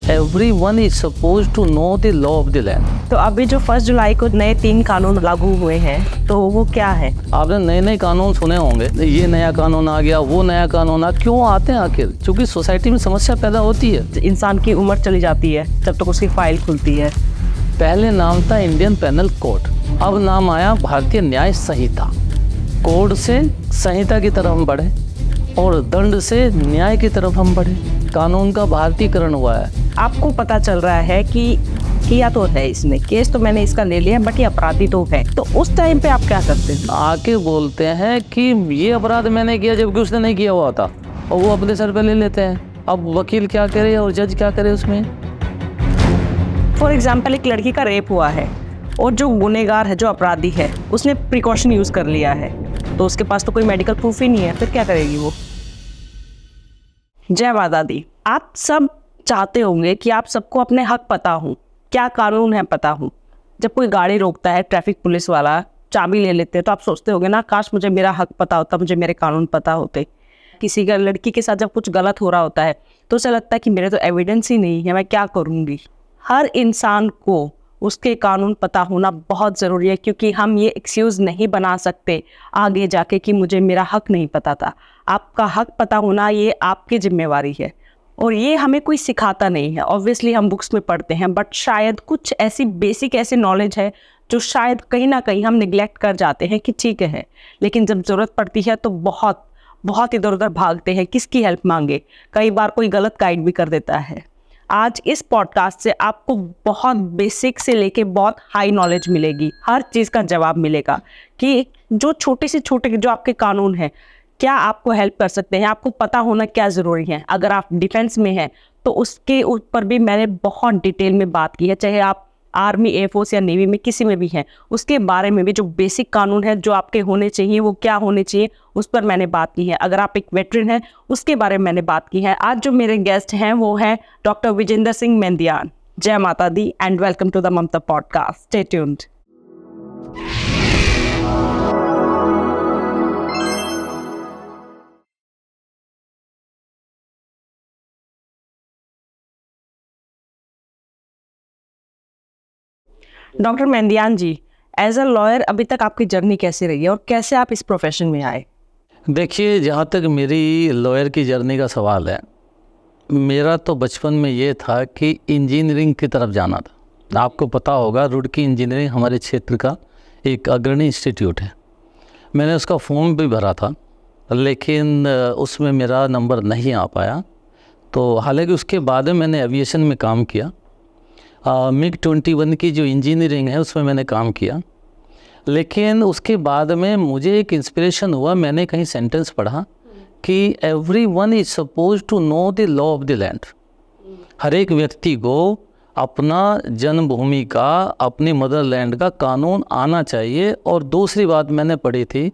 Everyone is supposed to know the law of the land. तो अभी जो 1 जुलाई को नए 3 कानून लागू हुए हैं तो वो क्या है? आपने नए नए कानून सुने होंगे, ये नया कानून आ गया, वो नया कानून आ, क्यों आते हैं आखिर? क्योंकि सोसाइटी में समस्या पैदा होती है। इंसान की उम्र चली जाती है जब तक उसकी फाइल खुलती है। पहले नाम था इंडियन पेनल कोड, अब नाम आया भारतीय न्याय संहिता। कोड से संहिता की तरफ हम बढ़े और दंड से न्याय की तरफ हम बढ़े। कानून का भारतीयकरण हुआ है। आपको पता चल रहा है कि किया तो है इसने, केस तो मैंने इसका ले लिया, बट ये अपराधी तो है, तो उस टाइम पे आप क्या करते हैं? आके बोलते हैं कि ये अपराध मैंने किया जबकि उसने नहीं किया हुआ था, और वो अपने सर पे ले लेते हैं। अब वकील क्या करे और जज क्या करे उसमें? फॉर एग्जाम्पल, एक लड़की का रेप हुआ है और जो गुनहगार है, जो अपराधी है, उसने प्रिकॉशन यूज़ कर लिया है, तो उसके पास तो कोई मेडिकल प्रूफ ही नहीं है, फिर क्या करेगी वो? जय माता दी। आप सब चाहते होंगे कि आप सबको अपने हक पता हो, क्या कानून है पता हो। जब कोई गाड़ी रोकता है, ट्रैफिक पुलिस वाला चाबी ले लेते हैं, तो आप सोचते होंगे ना, काश मुझे मेरा हक पता होता, मुझे मेरे कानून पता होते। किसी का लड़की के साथ जब कुछ गलत हो रहा होता है तो उसे लगता है कि मेरे तो एविडेंस ही नहीं है, मैं क्या करूँगी। हर इंसान को उसके कानून पता होना बहुत ज़रूरी है, क्योंकि हम ये एक्सक्यूज़ नहीं बना सकते आगे जाके कि मुझे मेरा हक नहीं पता था। आपका हक पता होना ये आपकी जिम्मेवारी है, और ये हमें कोई सिखाता नहीं है। ऑब्वियसली हम बुक्स में पढ़ते हैं, बट शायद कुछ ऐसी बेसिक ऐसी नॉलेज है जो शायद कहीं ना कहीं हम निगलेक्ट कर जाते हैं कि ठीक है, लेकिन जब ज़रूरत पड़ती है तो बहुत बहुत इधर उधर भागते हैं, किसकी हेल्प मांगे। कई बार कोई गलत गाइड भी कर देता है। आज इस पॉडकास्ट से आपको बहुत बेसिक से लेके बहुत हाई नॉलेज मिलेगी, हर चीज़ का जवाब मिलेगा कि जो छोटे से छोटे जो आपके कानून हैं क्या आपको हेल्प कर सकते हैं, आपको पता होना क्या ज़रूरी है। अगर आप डिफेंस में हैं तो उसके ऊपर भी मैंने बहुत डिटेल में बात की है, चाहे आप आर्मी, एयरफोर्स या नेवी में किसी में भी हैं, उसके बारे में भी जो बेसिक कानून है जो आपके होने चाहिए वो क्या होने चाहिए, उस पर मैंने बात की है। अगर आप एक वेटरन हैं उसके बारे में मैंने बात की है। आज जो मेरे गेस्ट हैं वो हैं डॉक्टर विजेंद्र सिंह मेंदियान। जय माता दी and welcome to the Mamta podcast. Stay tuned. Doctor Mendiyan ji, as a lawyer अभी तक आपकी जर्नी कैसी रही है और कैसे आप इस प्रोफेशन में आए? देखिए, जहाँ तक मेरी लॉयर की जर्नी का सवाल है, मेरा तो बचपन में ये था कि इंजीनियरिंग की तरफ जाना था। आपको पता होगा, रुड़की इंजीनियरिंग हमारे क्षेत्र का एक अग्रणी इंस्टीट्यूट है। मैंने उसका फॉर्म भी भरा था, लेकिन उसमें मेरा नंबर नहीं आ पाया। तो हालांकि उसके बाद में मैंने एविएशन में काम किया। MiG-21 की जो इंजीनियरिंग है उसमें मैंने काम किया, लेकिन उसके बाद में मुझे एक इंस्पिरेशन हुआ। मैंने कहीं सेंटेंस पढ़ा कि everyone is suppose to know the law of the land. हर एक व्यक्ति को अपना जन्मभूमि का, अपनी मदरलैंड का कानून आना चाहिए। और दूसरी बात मैंने पढ़ी थी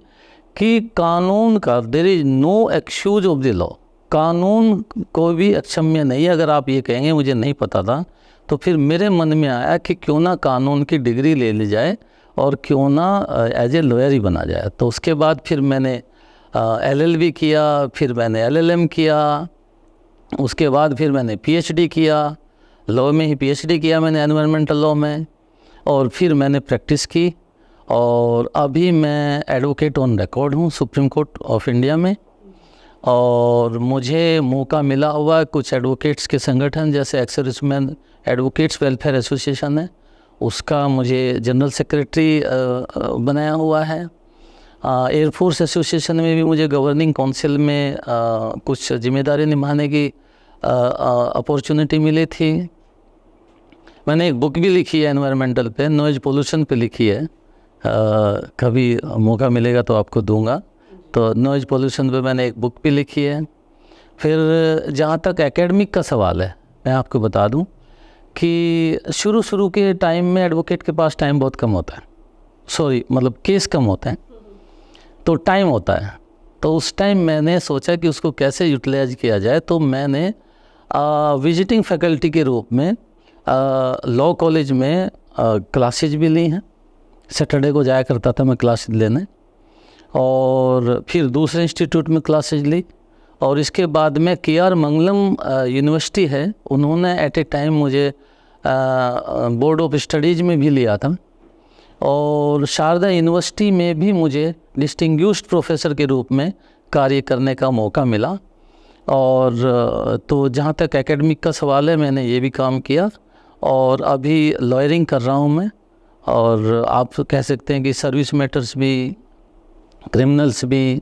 कि कानून का there is no excuse of the law. कानून कोई भी अक्षम्य नहीं है। अगर आप ये कहेंगे मुझे नहीं पता था, तो फिर मेरे मन में आया कि क्यों ना कानून की डिग्री ले ली जाए और क्यों ना एज ए लॉयर ही बना जाए। तो उसके बाद फिर मैंने LLB किया, फिर मैंने LLM किया, उसके बाद फिर मैंने PhD किया, लॉ में ही PhD किया मैंने एनवायरमेंटल लॉ में, और फिर मैंने प्रैक्टिस की। और अभी मैं एडवोकेट ऑन रिकॉर्ड हूँ सुप्रीम कोर्ट ऑफ इंडिया में। और मुझे मौका मिला हुआ है कुछ एडवोकेट्स के संगठन, जैसे एक्स-सर्विसमैन एडवोकेट्स वेलफेयर एसोसिएशन है, उसका मुझे जनरल सेक्रेटरी बनाया हुआ है। एयरफोर्स एसोसिएशन में भी मुझे गवर्निंग काउंसिल में कुछ जिम्मेदारी निभाने की अपॉर्चुनिटी मिली थी। मैंने एक बुक भी लिखी है एनवायरमेंटल पे, नॉइज पोल्यूशन पे लिखी है। कभी मौका मिलेगा तो आपको दूंगा। तो नॉइज पोल्यूशन पे मैंने एक बुक भी लिखी है। फिर जहाँ तक एकेडमिक का सवाल है, मैं आपको बता दूं कि शुरू के टाइम में एडवोकेट के पास टाइम बहुत कम होता है, मतलब केस कम होते हैं तो टाइम होता है। तो उस टाइम मैंने सोचा कि उसको कैसे यूटिलाइज किया जाए। तो मैंने विजिटिंग फैकल्टी के रूप में लॉ कॉलेज में क्लासेज भी ली हैं। सैटरडे को जाया करता था मैं क्लासेज लेने, और फिर दूसरे इंस्टीट्यूट में क्लासेज ली, और इसके बाद में KR मंगलम यूनिवर्सिटी है, उन्होंने एट ए टाइम मुझे बोर्ड ऑफ स्टडीज़ में भी लिया था, और शारदा यूनिवर्सिटी में भी मुझे डिस्टिंग्विश्ड प्रोफेसर के रूप में कार्य करने का मौका मिला। और तो जहाँ तक एकेडमिक का सवाल है, मैंने ये भी काम किया और अभी लॉयरिंग कर रहा हूँ मैं, और आप कह सकते हैं कि सर्विस मैटर्स भी, क्रिमिनल्स भी,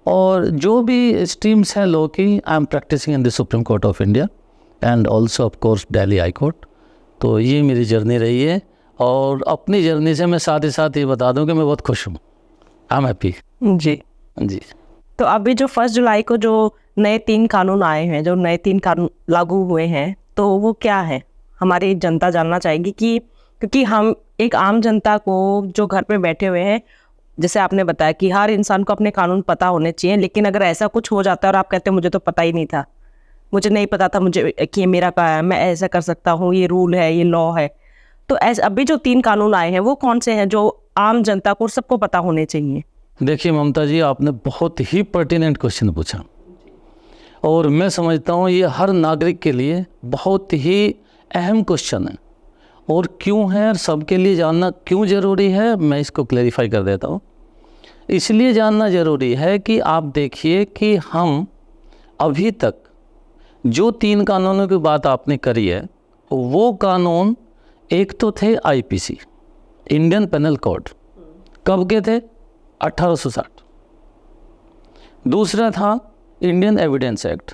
और जो भी स्ट्रीम्स हैं लॉ की, I am practising in the Supreme Court of India and also of course Delhi High Court. तो ये मेरी जर्नी रही है, और अपनी जर्नी से मैं साथ ही साथ ये बता दूं कि मैं बहुत खुश हूँ, आई एम हैप्पी। जी जी। तो अभी जो 1 जुलाई को जो नए 3 कानून आए हैं, जो नए 3 कानून लागू हुए हैं, तो वो क्या है? हमारी जनता जानना चाहेगी कि क्योंकि हम एक आम जनता को जो घर पे बैठे हुए हैं, जैसे आपने बताया कि हर इंसान को अपने कानून पता होने चाहिए, लेकिन अगर ऐसा कुछ हो जाता है और आप कहते हैं मुझे तो पता ही नहीं था, मुझे नहीं पता था मुझे कि ये मेरा का है, मैं ऐसा कर सकता हूँ, ये रूल है, ये लॉ है, तो ऐसे अभी जो 3 कानून आए हैं वो कौन से हैं जो आम जनता को सबको पता होने चाहिए? देखिए ममता जी, आपने बहुत ही पर्टिनेंट क्वेश्चन पूछा, और मैं समझता हूँ ये हर नागरिक के लिए बहुत ही अहम क्वेश्चन है। और क्यों है और सबके लिए जानना क्यों ज़रूरी है, मैं इसको क्लैरिफाई कर देता हूँ। इसलिए जानना ज़रूरी है कि आप देखिए कि हम अभी तक जो 3 कानूनों की बात आपने करी है, वो कानून एक तो थे IPC, इंडियन पेनल कोड, कब के थे? 1860। दूसरा था इंडियन एविडेंस एक्ट,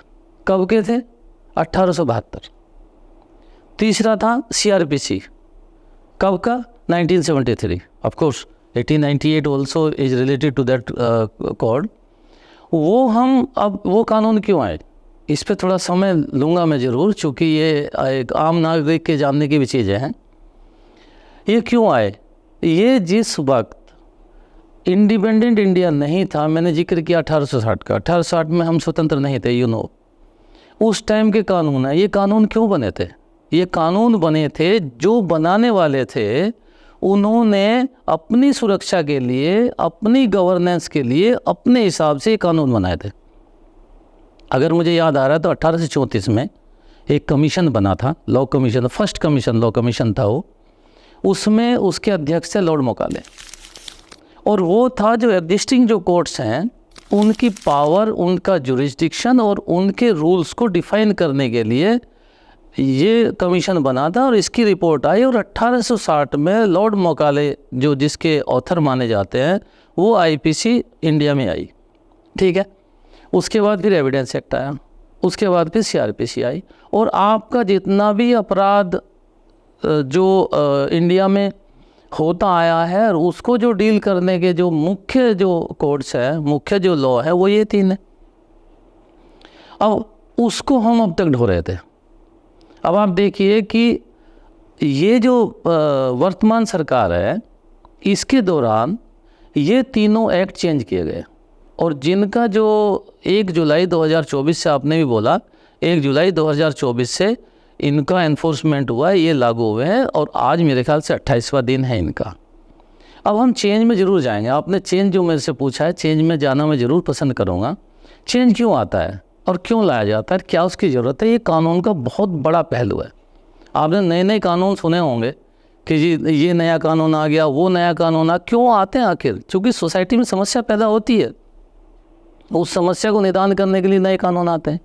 कब के थे? 1872। तीसरा था CRPC, कब का? 1973। Of course 1898 also is related to that code. वो हम अब वो कानून क्यों आए, इस पे थोड़ा समय लूँगा मैं ज़रूर, चूँकि ये एक आम नागरिक के जानने की भी चीज़ें हैं। ये क्यों आए? ये जिस वक्त इंडिपेंडेंट इंडिया नहीं था, मैंने जिक्र किया 1860 का, 1860 में हम स्वतंत्र नहीं थे, उस टाइम के कानून है। ये कानून क्यों बने थे? ये कानून बने थे, जो बनाने वाले थे उन्होंने अपनी सुरक्षा के लिए, अपनी गवर्नेंस के लिए अपने हिसाब से कानून बनाए थे। अगर मुझे याद आ रहा है तो 1834 में एक कमीशन बना था, law commission, first commission law commission था वो, उसमें उसके अध्यक्ष थे लॉर्ड मकाले, और वो था जो एग्जिस्टिंग जो कोर्ट्स हैं उनकी पावर, उनका जुरिस्डिक्शन और उनके रूल्स को डिफाइन करने के लिए ये कमीशन बना था। और इसकी रिपोर्ट आई, और 1860 में लॉर्ड मकाले जो जिसके ऑथर माने जाते हैं, वो IPC इंडिया में आई, ठीक है। उसके बाद फिर एविडेंस एक्ट आया, उसके बाद फिर CRPC आई, और आपका जितना भी अपराध जो इंडिया में होता आया है, और उसको जो डील करने के जो मुख्य जो कोड्स है, मुख्य जो लॉ है, वो ये 3 है। अब उसको हम अब तक ढो रहे थे। अब आप देखिए कि ये जो वर्तमान सरकार है, इसके दौरान ये तीनों एक्ट चेंज किए गए, और जिनका जो 1 जुलाई 2024 से, आपने भी बोला 1 जुलाई 2024 से इनका एनफोर्समेंट हुआ है, ये लागू हुए हैं, और आज मेरे ख्याल से 28वां दिन है इनका। अब हम चेंज में ज़रूर जाएंगे। आपने चेंज जो मेरे से पूछा है, चेंज में जाना मैं ज़रूर पसंद करूँगा। चेंज क्यों आता है और क्यों लाया जाता है, क्या उसकी ज़रूरत है? ये कानून का बहुत बड़ा पहलू है। आपने नए नए कानून सुने होंगे कि जी ये नया कानून आ गया, वो नया कानून आ, क्यों आते हैं आखिर? क्योंकि सोसाइटी में समस्या पैदा होती है, उस समस्या को निदान करने के लिए नए कानून आते हैं।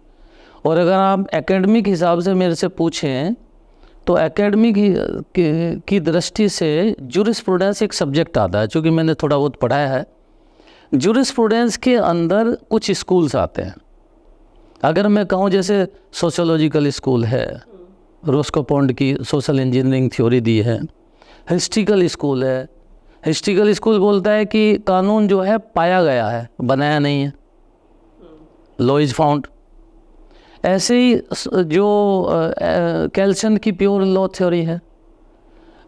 और अगर आप एकेडमिक हिसाब से मेरे से पूछें तो एकेडमिक की दृष्टि से जूरिस्प्रूडेंस एक सब्जेक्ट आता है, चूँकि मैंने थोड़ा बहुत पढ़ाया है। जूरिस्प्रूडेंस के अंदर कुछ स्कूल्स आते हैं। अगर मैं कहूँ जैसे सोशियोलॉजिकल स्कूल है, रोस्को पॉन्ड की सोशल इंजीनियरिंग थ्योरी दी है। हिस्ट्रिकल स्कूल है, हिस्ट्रिकल स्कूल बोलता है कि कानून जो है पाया गया है, बनाया नहीं है, लॉ इज फाउंड। ऐसे ही जो कैल्सन की प्योर लॉ थ्योरी है,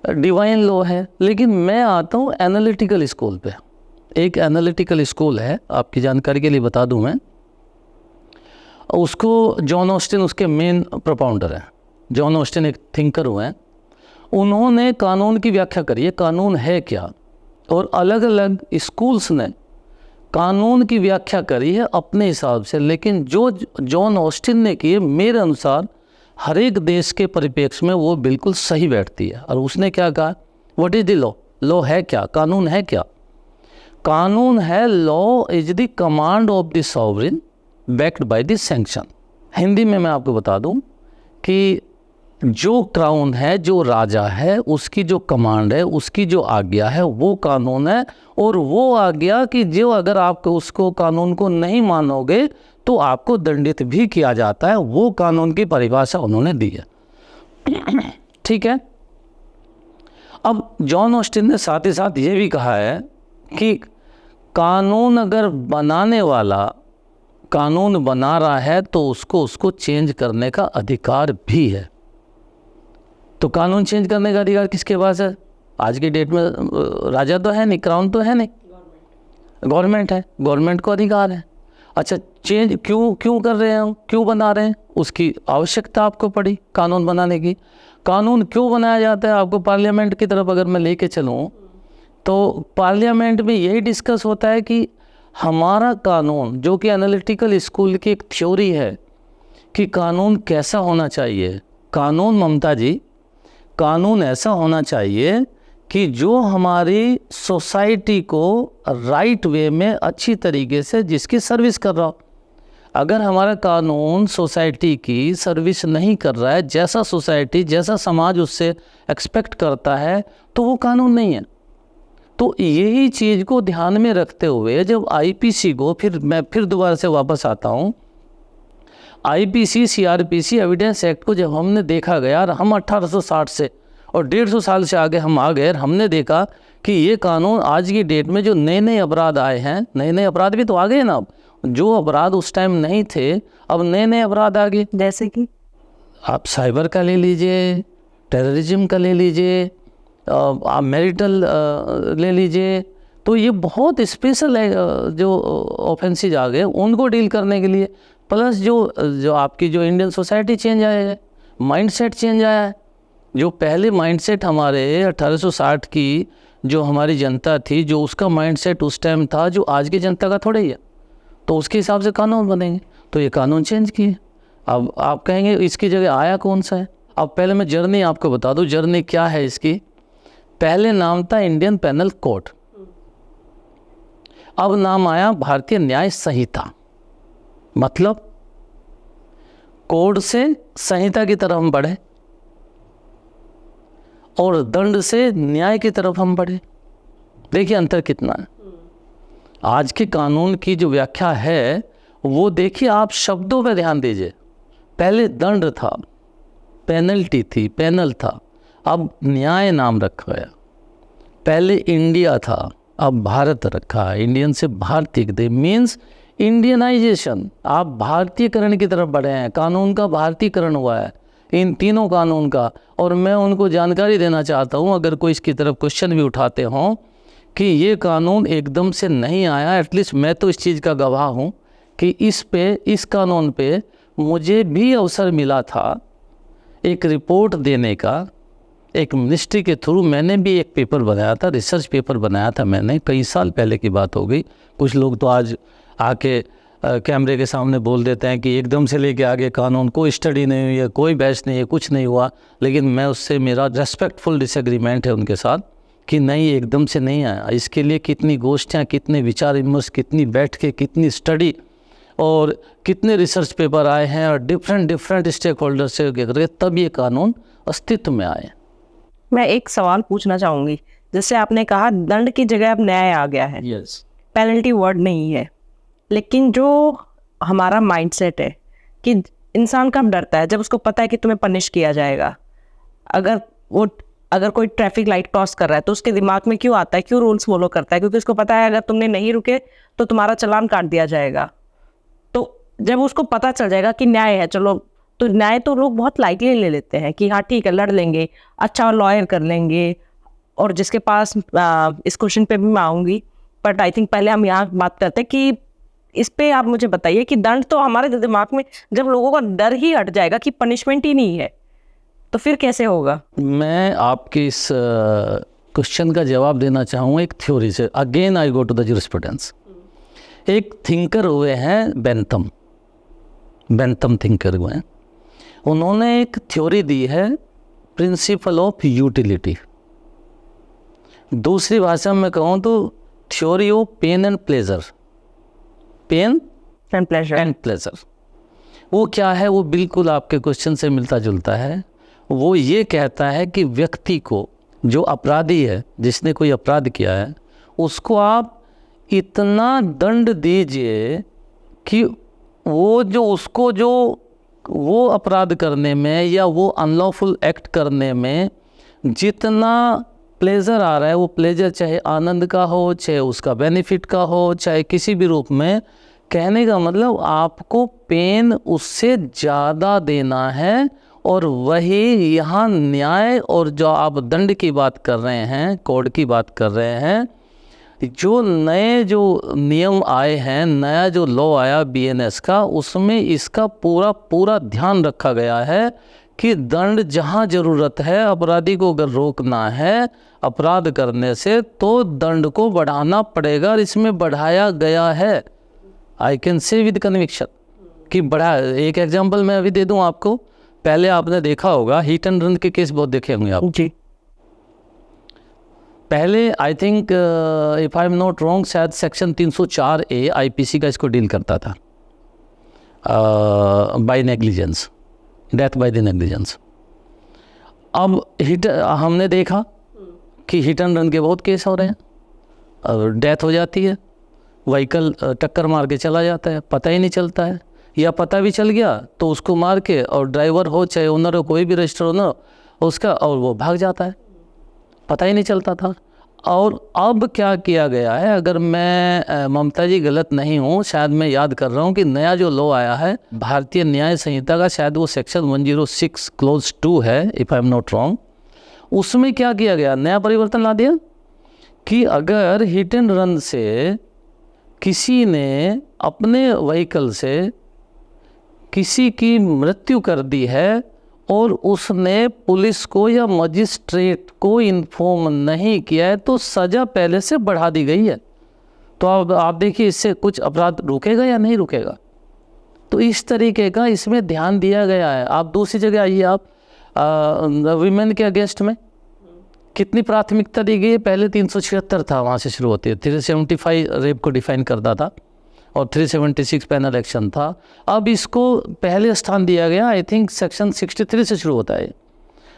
डिवाइन लॉ है। लेकिन मैं आता हूँ एनालिटिकल स्कूल पे। एक एनालिटिकल स्कूल है, आपकी जानकारी के लिए बता दूँ मैं, उसको जॉन ऑस्टिन उसके मेन प्रोपाउंडर हैं। जॉन ऑस्टिन एक थिंकर हुए हैं, उन्होंने कानून की व्याख्या करी है, कानून है क्या, और अलग अलग स्कूल्स ने कानून की व्याख्या करी है अपने हिसाब से, लेकिन जो जॉन ऑस्टिन ने की है मेरे अनुसार हर एक देश के परिप्रेक्ष्य में वो बिल्कुल सही बैठती है। और उसने क्या कहा, what is the law? Law है क्या? कानून है क्या? कानून है, law is the command of the sovereign backed by the sanction. Hindi में मैं आपको बता दूं कि जो क्राउन है, जो राजा है, उसकी जो कमांड है, उसकी जो आज्ञा है, वो कानून है। और वो आज्ञा कि जो अगर आप उसको कानून को नहीं मानोगे तो आपको दंडित भी किया जाता है, वो कानून की परिभाषा उन्होंने दी है। ठीक है। अब जॉन ऑस्टिन ने साथ ही साथ ये भी कहा है कि कानून अगर बनाने वाला कानून बना रहा है तो उसको चेंज करने का अधिकार भी है। तो कानून चेंज करने का अधिकार किसके पास है? आज की डेट में राजा तो है नहीं, क्राउन तो है नहीं, गवर्नमेंट है, गवर्नमेंट को अधिकार है। अच्छा, चेंज क्यों कर रहे हैं हम, क्यों बना रहे हैं? उसकी आवश्यकता आपको पड़ी कानून बनाने की। कानून क्यों बनाया जाता है? आपको पार्लियामेंट की तरफ अगर मैं लेके चलूँ तो पार्लियामेंट में यही डिस्कस होता है कि हमारा कानून, जो कि एनालिटिकल स्कूल की एक थ्योरी है कि कानून कैसा होना चाहिए। कानून, ममता जी, कानून ऐसा होना चाहिए कि जो हमारी सोसाइटी को राइट वे में अच्छी तरीके से जिसकी सर्विस कर रहा हो। अगर हमारा कानून सोसाइटी की सर्विस नहीं कर रहा है, जैसा सोसाइटी, जैसा समाज उससे एक्सपेक्ट करता है, तो वो कानून नहीं है। तो यही चीज़ को ध्यान में रखते हुए जब आईपीसी को, मैं फिर दोबारा से वापस आता हूँ, आईपीसी सीआरपीसी एविडेंस एक्ट को जब हमने देखा गया, और हम 1860 से और 150 साल से आगे हम आ गए, हमने देखा कि ये कानून आज की डेट में जो नए नए अपराध आए हैं, नए नए अपराध भी तो आ गए ना। अब जो अपराध उस टाइम नहीं थे, अब नए नए अपराध आ गए। जैसे कि आप साइबर का ले लीजिए, टेररिज्म का ले लीजिए, आप मैरिटल ले लीजिए। तो ये बहुत स्पेशल है जो ऑफेंसेज आ गए उनको डील करने के लिए। प्लस जो आपकी जो इंडियन सोसाइटी चेंज आया है, माइंडसेट चेंज आया है। जो पहले माइंडसेट हमारे 1860 की जो हमारी जनता थी, जो उसका माइंडसेट उस टाइम था, जो आज की जनता का थोड़ा ही है। तो उसके हिसाब से कानून बनेंगे। तो ये कानून चेंज किए। अब आप कहेंगे इसकी जगह आया कौन सा है? अब पहले मैं जर्नी आपको बता दूं, जर्नी क्या है इसकी। पहले नाम था इंडियन पेनल कोड, अब नाम आया भारतीय न्याय संहिता। मतलब कोड से संहिता की तरफ हम बढ़े और दंड से न्याय की तरफ हम बढ़े। देखिए अंतर कितना है। आज के कानून की जो व्याख्या है वो देखिए, आप शब्दों पे ध्यान दीजिए। पहले दंड था, पेनल्टी थी, पेनल था, अब न्याय नाम रखा गया। पहले इंडिया था, अब भारत रखा है। इंडियन से भारतीय मीन्स इंडियनाइजेशन। आप भारतीयकरण की तरफ बढ़े हैं, कानून का भारतीयकरण हुआ है इन तीनों कानून का। और मैं उनको जानकारी देना चाहता हूं, अगर कोई इसकी तरफ क्वेश्चन भी उठाते हों, कि ये कानून एकदम से नहीं आया। एटलीस्ट मैं तो इस चीज़ का गवाह हूं कि इस कानून पे मुझे भी अवसर मिला था एक रिपोर्ट देने का। एक मिनिस्ट्री के थ्रू मैंने भी एक पेपर बनाया था, रिसर्च पेपर बनाया था मैंने, कई साल पहले की बात हो गई। कुछ लोग तो आज आके कैमरे के सामने बोल देते हैं कि एकदम से लेके आगे कानून, कोई स्टडी नहीं हुई है, कोई बैच नहीं है, कुछ नहीं हुआ। लेकिन मैं उससे, मेरा रेस्पेक्टफुल डिसएग्रीमेंट है उनके साथ कि नहीं, एकदम से नहीं आया। इसके लिए कितनी गोष्ठियाँ, कितने विचार विमर्श, कितनी बैठ के, कितनी स्टडी और कितने रिसर्च पेपर आए हैं और डिफरेंट स्टेक होल्डर से करके तब ये कानून अस्तित्व में आए। मैं एक सवाल पूछना चाहूँगी। जैसे आपने कहा दंड की जगह अब न्याय आ गया है, यस, पेनल्टी वर्ड नहीं है। लेकिन जो हमारा माइंडसेट है कि इंसान कब डरता है? जब उसको पता है कि तुम्हें पनिश किया जाएगा। अगर कोई ट्रैफिक लाइट क्रॉस कर रहा है तो उसके दिमाग में क्यों आता है, क्यों रूल्स फॉलो करता है? क्योंकि उसको पता है अगर तुमने नहीं रुके तो तुम्हारा चालान काट दिया जाएगा। तो जब उसको पता चल जाएगा कि न्याय है, चलो, तो न्याय तो लोग बहुत लाइटली ले लेते हैं कि हाँ ठीक है, लड़ लेंगे, अच्छा लॉयर कर लेंगे। और जिसके पास इस क्वेश्चन पे भी मैं आऊँगी, बट आई थिंक पहले हम यहाँ बात करते हैं कि इस पे आप मुझे बताइए कि दंड तो हमारे दिमाग में जब लोगों का डर ही हट जाएगा कि पनिशमेंट ही नहीं है, तो फिर कैसे होगा? मैं आपके इस क्वेश्चन का जवाब देना चाहूँगा एक थ्योरी से। Again I go to the jurisprudence. एक थिंकर हुए हैं बेंथम थिंकर हुए हैं, उन्होंने एक थ्योरी दी है प्रिंसिपल ऑफ यूटिलिटी। दूसरी भाषा में कहूँ तो theory of pain and pleasure. Pain and pleasure. वो क्या है, वो बिल्कुल आपके क्वेश्चन से मिलता जुलता है। वो ये कहता है कि व्यक्ति को, जो अपराधी है, जिसने कोई अपराध किया है, उसको आप इतना दंड दीजिए कि वो अपराध करने में या वो अनलॉफुल एक्ट करने में जितना प्लेजर आ रहा है, वो प्लेजर चाहे आनंद का हो, चाहे उसका बेनिफिट का हो, चाहे किसी भी रूप में, कहने का मतलब आपको पेन उससे ज़्यादा देना है। और वही यहाँ न्याय और जो आप दंड की बात कर रहे हैं, कोड की बात कर रहे हैं, जो नियम आए हैं, नया जो लॉ आया बीएनएस का, उसमें इसका पूरा ध्यान रखा गया है कि दंड जहाँ ज़रूरत है, अपराधी को अगर रोकना है अपराध करने से, तो दंड को बढ़ाना पड़ेगा। और इसमें बढ़ाया गया है, I can say with conviction कि बढ़ा। एक एग्जांपल मैं अभी दे दूं आपको। पहले आपने देखा होगा हिट एंड रन के केस बहुत देखे होंगे आप जी। पहले I think if I am not wrong, शायद सेक्शन 304A आईपीसी का इसको डील करता था, by negligence, death by the negligence. अब हमने देखा कि हिट एंड रन के बहुत केस हो रहे हैं, और डेथ हो जाती है, व्हीकल टक्कर मार के चला जाता है, पता ही नहीं चलता है, या पता भी चल गया तो उसको मार के, और ड्राइवर हो चाहे ओनर हो, कोई भी रजिस्टर ओनर उसका, और वो भाग जाता है, पता ही नहीं चलता था। और अब क्या किया गया है, अगर मैं ममता जी गलत नहीं हूँ, शायद मैं याद कर रहा हूँ कि नया जो लॉ आया है भारतीय न्याय संहिता का, शायद वो सेक्शन 106 क्लोज 2 है, if I am not wrong. उसमें क्या किया गया, नया परिवर्तन ला दिया कि अगर हिट एंड रन से किसी ने अपने व्हीकल से किसी की मृत्यु कर दी है और उसने पुलिस को या मजिस्ट्रेट को इन्फॉर्म नहीं किया है, तो सज़ा पहले से बढ़ा दी गई है। तो अब आप देखिए इससे कुछ अपराध रुकेगा या नहीं रुकेगा। तो इस तरीके का इसमें ध्यान दिया गया है। आप दूसरी जगह आइए, आप वीमेन के अगेंस्ट में कितनी प्राथमिकता दी गई है। पहले 376 था, वहाँ से शुरू होती है, 375 रेप को डिफाइन करता था और 376 पेनल एक्शन था। अब इसको पहले स्थान दिया गया, आई थिंक सेक्शन 63 से शुरू होता है,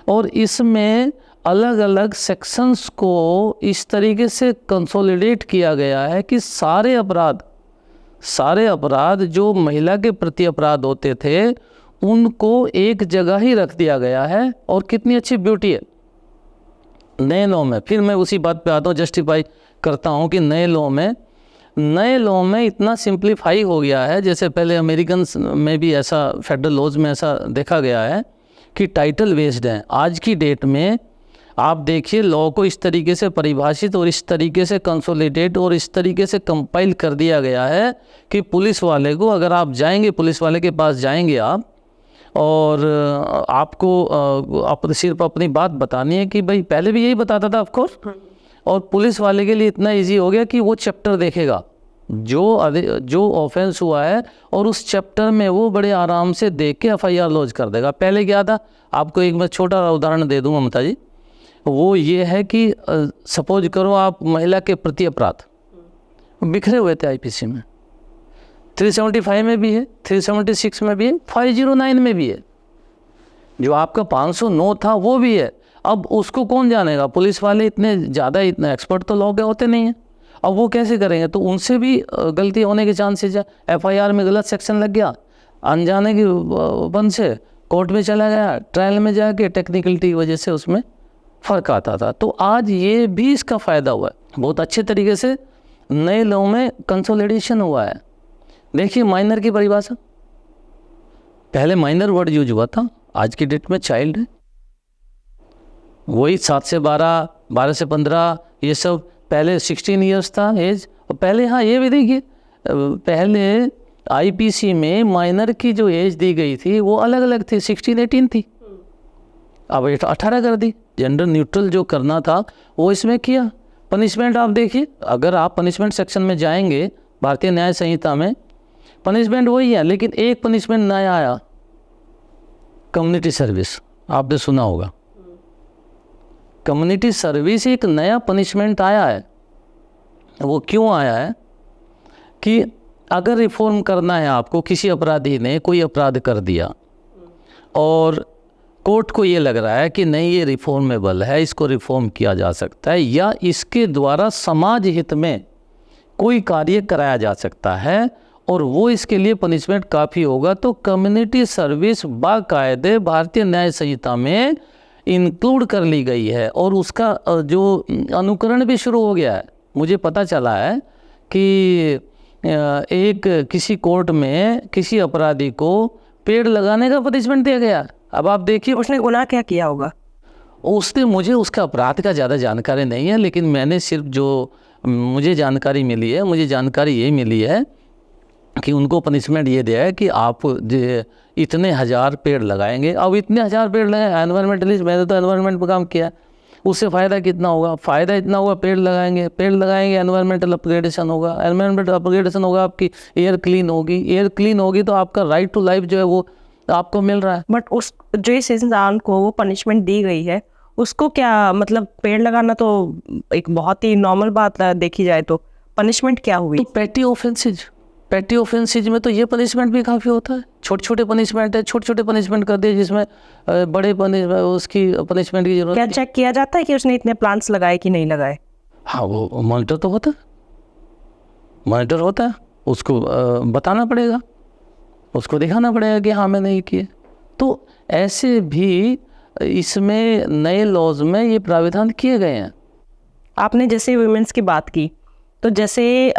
और इसमें अलग अलग सेक्शंस को इस तरीके से कंसोलिडेट किया गया है कि सारे अपराध जो महिला के प्रति अपराध होते थे उनको एक जगह ही रख दिया गया है। और कितनी अच्छी ब्यूटी है नए लॉ में। फिर मैं उसी बात पे आता हूँ, जस्टिफाई करता हूँ कि नए लॉ में इतना सिंप्लीफाई हो गया है। जैसे पहले अमेरिकन में भी ऐसा, फेडरल लॉज में ऐसा देखा गया है कि टाइटल बेस्ड हैं। आज की डेट में आप देखिए लॉ को इस तरीके से परिभाषित और इस तरीके से कंसोलिडेट और इस तरीके से कंपाइल कर दिया गया है कि पुलिस वाले को, अगर आप जाएंगे, पुलिस वाले के पास जाएंगे आप, और आपको सिर्फ अपनी बात बतानी है कि भाई, पहले भी यही बताता था ऑफकोर्स, और पुलिस वाले के लिए इतना इजी हो गया कि वो चैप्टर देखेगा जो ऑफेंस हुआ है, और उस चैप्टर में वो बड़े आराम से देख के एफआईआर लॉन्च कर देगा। पहले क्या था, आपको एक मैं छोटा उदाहरण दे दूँ ममता जी, वो ये है कि सपोज करो आप महिला के प्रति अपराध बिखरे हुए थे आईपीसी में, 375 में भी है, 376 में भी है, 509 में भी है, जो आपका 509 था वो भी है। अब उसको कौन जानेगा, पुलिस वाले इतने एक्सपर्ट तो लोग होते नहीं हैं। अब वो कैसे करेंगे, तो उनसे भी गलती होने के चांसेस है। एफआईआर में गलत सेक्शन लग गया, अनजाने की बन से कोर्ट में चला गया, ट्रायल में जाके टेक्निकलिटी की वजह से उसमें फ़र्क आता था। तो आज ये भी इसका फ़ायदा हुआ है, बहुत अच्छे तरीके से नए लॉ में कंसोलिडेशन हुआ है। देखिए माइनर की परिभाषा, पहले माइनर वर्ड यूज हुआ था, आज की डेट में चाइल्ड है। वही 7 से 12, 12 से 15, ये सब पहले 16 इयर्स था एज। और पहले हाँ ये भी देखिए, पहले आईपीसी में माइनर की जो एज दी गई थी वो अलग अलग थी, 16, 18 थी, अब 18 कर दी। जेंडर न्यूट्रल जो करना था वो इसमें किया। पनिशमेंट आप देखिए, अगर आप पनिशमेंट सेक्शन में जाएंगे भारतीय न्याय संहिता में पनिशमेंट वही है, लेकिन एक पनिशमेंट नया आया, कम्युनिटी सर्विस। आपने सुना होगा, कम्युनिटी सर्विस एक नया पनिशमेंट आया है। वो क्यों आया है कि अगर रिफॉर्म करना है आपको, किसी अपराधी ने कोई अपराध कर दिया और कोर्ट को ये लग रहा है कि नहीं ये रिफॉर्मेबल है, इसको रिफॉर्म किया जा सकता है, या इसके द्वारा समाज हित में कोई कार्य कराया जा सकता है और वो इसके लिए पनिशमेंट काफ़ी होगा, तो कम्युनिटी सर्विस बाकायदे भारतीय न्याय संहिता में इंक्लूड कर ली गई है और उसका जो अनुकरण भी शुरू हो गया है। मुझे पता चला है कि एक किसी कोर्ट में किसी अपराधी को पेड़ लगाने का पनिशमेंट दिया गया। अब आप देखिए उसने गुनाह क्या किया होगा? उसने, मुझे उसका अपराध का ज़्यादा जानकारी नहीं है, लेकिन मैंने सिर्फ जो मुझे जानकारी मिली है, मुझे जानकारी ये मिली है कि उनको पनिशमेंट ये दिया है कि आप इतने हज़ार पेड़ लगाएंगे। अब इतने हज़ार पेड़ लगाए, एनवायरमेंटलिस्ट, मैंने तो एनवायरमेंट पर काम किया, उससे फ़ायदा कितना होगा? फ़ायदा इतना होगा, पेड़ लगाएंगे एनवायरमेंटल अपग्रेडेशन होगा, एनवायरमेंटल अपग्रेडेशन होगा, आपकी एयर क्लीन होगी तो आपका राइट टू लाइफ जो है वो आपको मिल रहा है। बट उस जो इस इंसान को वो पनिशमेंट दी गई है, उसको क्या मतलब, पेड़ लगाना तो एक बहुत ही नॉर्मल बात है देखी जाए तो, पनिशमेंट क्या हुई? तो पेटी ऑफेंसेज में तो ये पनिशमेंट भी काफ़ी होता है। छोटे पनिशमेंट है, छोटे पनिशमेंट कर दिए, जिसमें बड़े उसकी पनिशमेंट की जरूरत। क्या चेक किया जाता है कि उसने इतने प्लांट्स लगाए कि नहीं लगाए? हाँ, वो मॉनिटर तो होता है, उसको बताना पड़ेगा, उसको दिखाना पड़ेगा कि हाँ मैंने ये किए। तो ऐसे भी इसमें नए लॉज में ये प्राविधान किए गए हैं। आपने जैसे वुमेन्स की बात की, तो जैसे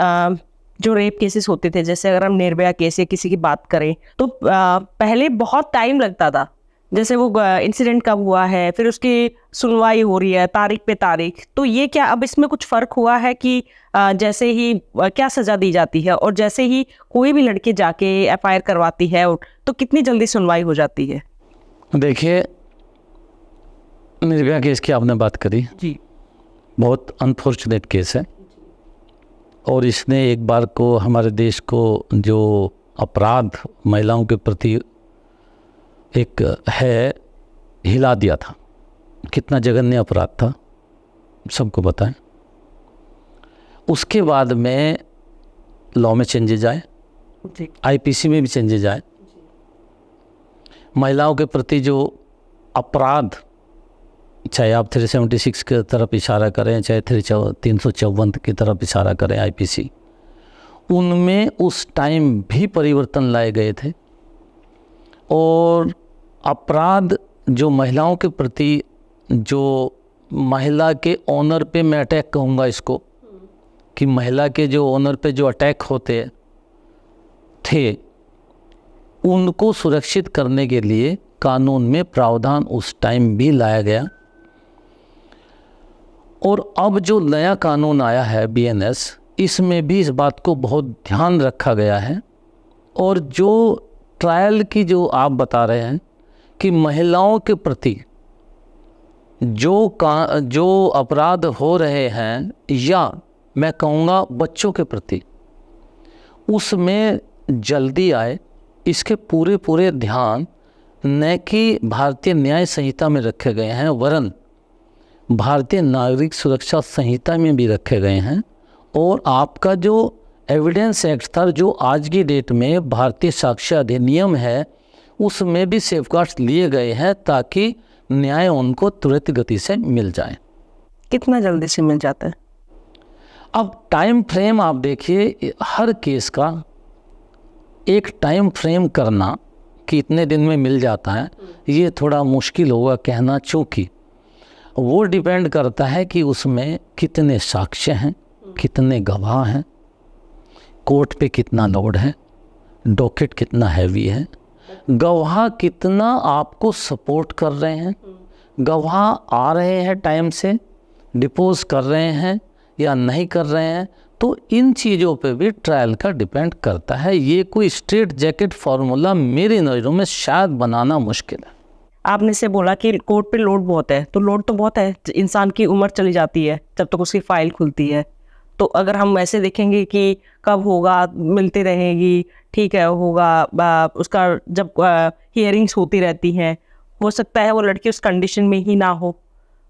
जो रेप केसेस होते थे, जैसे अगर हम निर्भया केस या किसी की बात करें तो पहले बहुत टाइम लगता था। जैसे वो इंसिडेंट कब हुआ है, फिर उसकी सुनवाई हो रही है तारीख पे तारीख, तो ये क्या अब इसमें कुछ फ़र्क हुआ है कि जैसे ही क्या सज़ा दी जाती है और जैसे ही कोई भी लड़की जाके एफआईआर करवाती है तो कितनी जल्दी सुनवाई हो जाती है? देखिए, निर्भया केस की आपने बात करी जी, बहुत अनफॉर्चुनेट केस है और इसने एक बार को हमारे देश को जो अपराध महिलाओं के प्रति एक है हिला दिया था। कितना जघन्य अपराध था सबको पता है। उसके बाद में लॉ में चेंजेज आए, आईपीसी में भी चेंजेज आए। महिलाओं के प्रति जो अपराध, चाहे आप 376 की तरफ इशारा करें, चाहे 354 की तरफ इशारा करें आईपीसी, उनमें उस टाइम भी परिवर्तन लाए गए थे और अपराध जो महिलाओं के प्रति, जो महिला के ऑनर पे मैं अटैक कहूँगा इसको, कि महिला के जो ऑनर पे जो अटैक होते थे उनको सुरक्षित करने के लिए कानून में प्रावधान उस टाइम भी लाया गया। और अब जो नया कानून आया है बीएनएस, इसमें भी इस बात को बहुत ध्यान रखा गया है। और जो ट्रायल की जो आप बता रहे हैं कि महिलाओं के प्रति जो अपराध हो रहे हैं, या मैं कहूँगा बच्चों के प्रति, उसमें जल्दी आए, इसके पूरे ध्यान न कि भारतीय न्याय संहिता में रखे गए हैं, वरन भारतीय नागरिक सुरक्षा संहिता में भी रखे गए हैं। और आपका जो एविडेंस एक्ट था, जो आज की डेट में भारतीय साक्ष्य अधिनियम है, उसमें भी सेफगार्ड्स लिए गए हैं ताकि न्याय उनको तुरंत गति से मिल जाए। कितना जल्दी से मिल जाता है? अब टाइम फ्रेम आप देखिए, हर केस का एक टाइम फ्रेम करना कि इतने दिन में मिल जाता है, ये थोड़ा मुश्किल होगा कहना, चूँकि वो डिपेंड करता है कि उसमें कितने साक्ष्य हैं, कितने गवाह हैं, कोर्ट पे कितना लोड है, डॉकेट कितना हैवी है, गवाह कितना आपको सपोर्ट कर रहे हैं, गवाह आ रहे हैं टाइम से, डिपोज कर रहे हैं या नहीं कर रहे हैं। तो इन चीज़ों पे भी ट्रायल का डिपेंड करता है। ये कोई स्ट्रेट जैकेट फार्मूला मेरी नज़रों में शायद बनाना मुश्किल है। आपने से बोला कि कोर्ट पे लोड बहुत है, तो लोड तो बहुत है, इंसान की उम्र चली जाती है जब तक उसकी फाइल खुलती है, तो अगर हम ऐसे देखेंगे कि कब होगा, मिलती रहेगी, ठीक है होगा, उसका जब हियरिंग्स होती रहती हैं, हो सकता है वो लड़की उस कंडीशन में ही ना हो।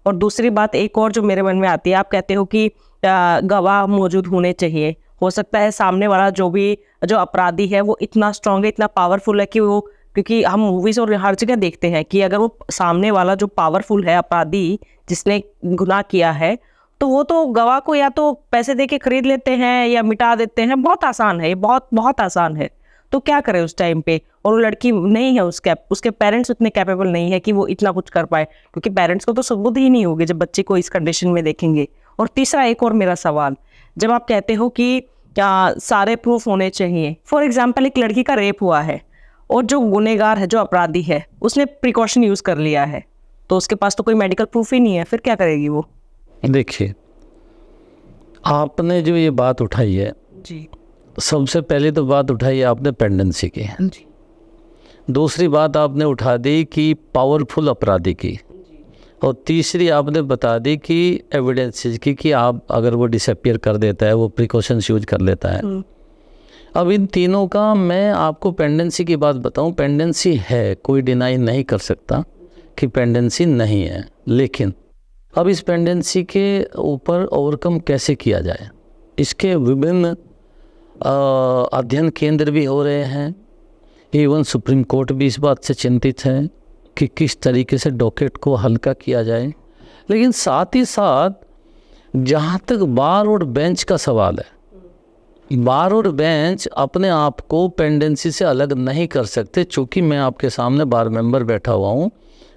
और दूसरी बात एक और जो मेरे मन में आती है, आप कहते हो कि गवाह मौजूद होने चाहिए। हो सकता है सामने वाला जो अपराधी है वो इतना स्ट्रांग है, इतना पावरफुल है कि वो, क्योंकि हम मूवीज और हर जगह देखते हैं कि अगर वो सामने वाला जो पावरफुल है अपराधी जिसने गुनाह किया है, तो वो तो गवाह को या तो पैसे दे के खरीद लेते हैं या मिटा देते हैं। बहुत आसान है ये, बहुत बहुत आसान है। तो क्या करे उस टाइम पे? और वो लड़की नहीं है, उसके पेरेंट्स उतने कैपेबल नहीं है कि वो इतना कुछ कर पाए, क्योंकि पेरेंट्स को तो सबूत ही नहीं होगी जब बच्चे को इस कंडीशन में देखेंगे। और तीसरा एक और मेरा सवाल, जब आप कहते हो कि सारे प्रूफ होने चाहिए, फॉर एग्जाम्पल एक लड़की का रेप हुआ है और जो गुनहगार है, जो अपराधी है, उसने प्रिकॉशन यूज कर लिया है, तो उसके पास तो कोई मेडिकल प्रूफ ही नहीं है, फिर क्या करेगी वो? देखिए, आपने जो ये बात उठाई है जी सबसे पहले तो बात उठाई आपने पेंडेंसी की, जी दूसरी बात आपने उठा दी कि पावरफुल अपराधी की, और तीसरी आपने बता दी कि एविडेंसेस की कि आप अगर वो डिसअपियर कर देता है, वो प्रिकॉशंस यूज कर लेता है। अब इन तीनों का मैं आपको पेंडेंसी की बात बताऊं, पेंडेंसी है, कोई डिनाई नहीं कर सकता कि पेंडेंसी नहीं है, लेकिन अब इस पेंडेंसी के ऊपर ओवरकम कैसे किया जाए, इसके विभिन्न अध्ययन केंद्र भी हो रहे हैं। इवन सुप्रीम कोर्ट भी इस बात से चिंतित है कि किस तरीके से डॉकेट को हल्का किया जाए। लेकिन साथ ही साथ जहाँ तक बार और बेंच का सवाल है, बार और बेंच अपने आप को पेंडेंसी से अलग नहीं कर सकते, चूँकि मैं आपके सामने बार मेंबर बैठा हुआ हूँ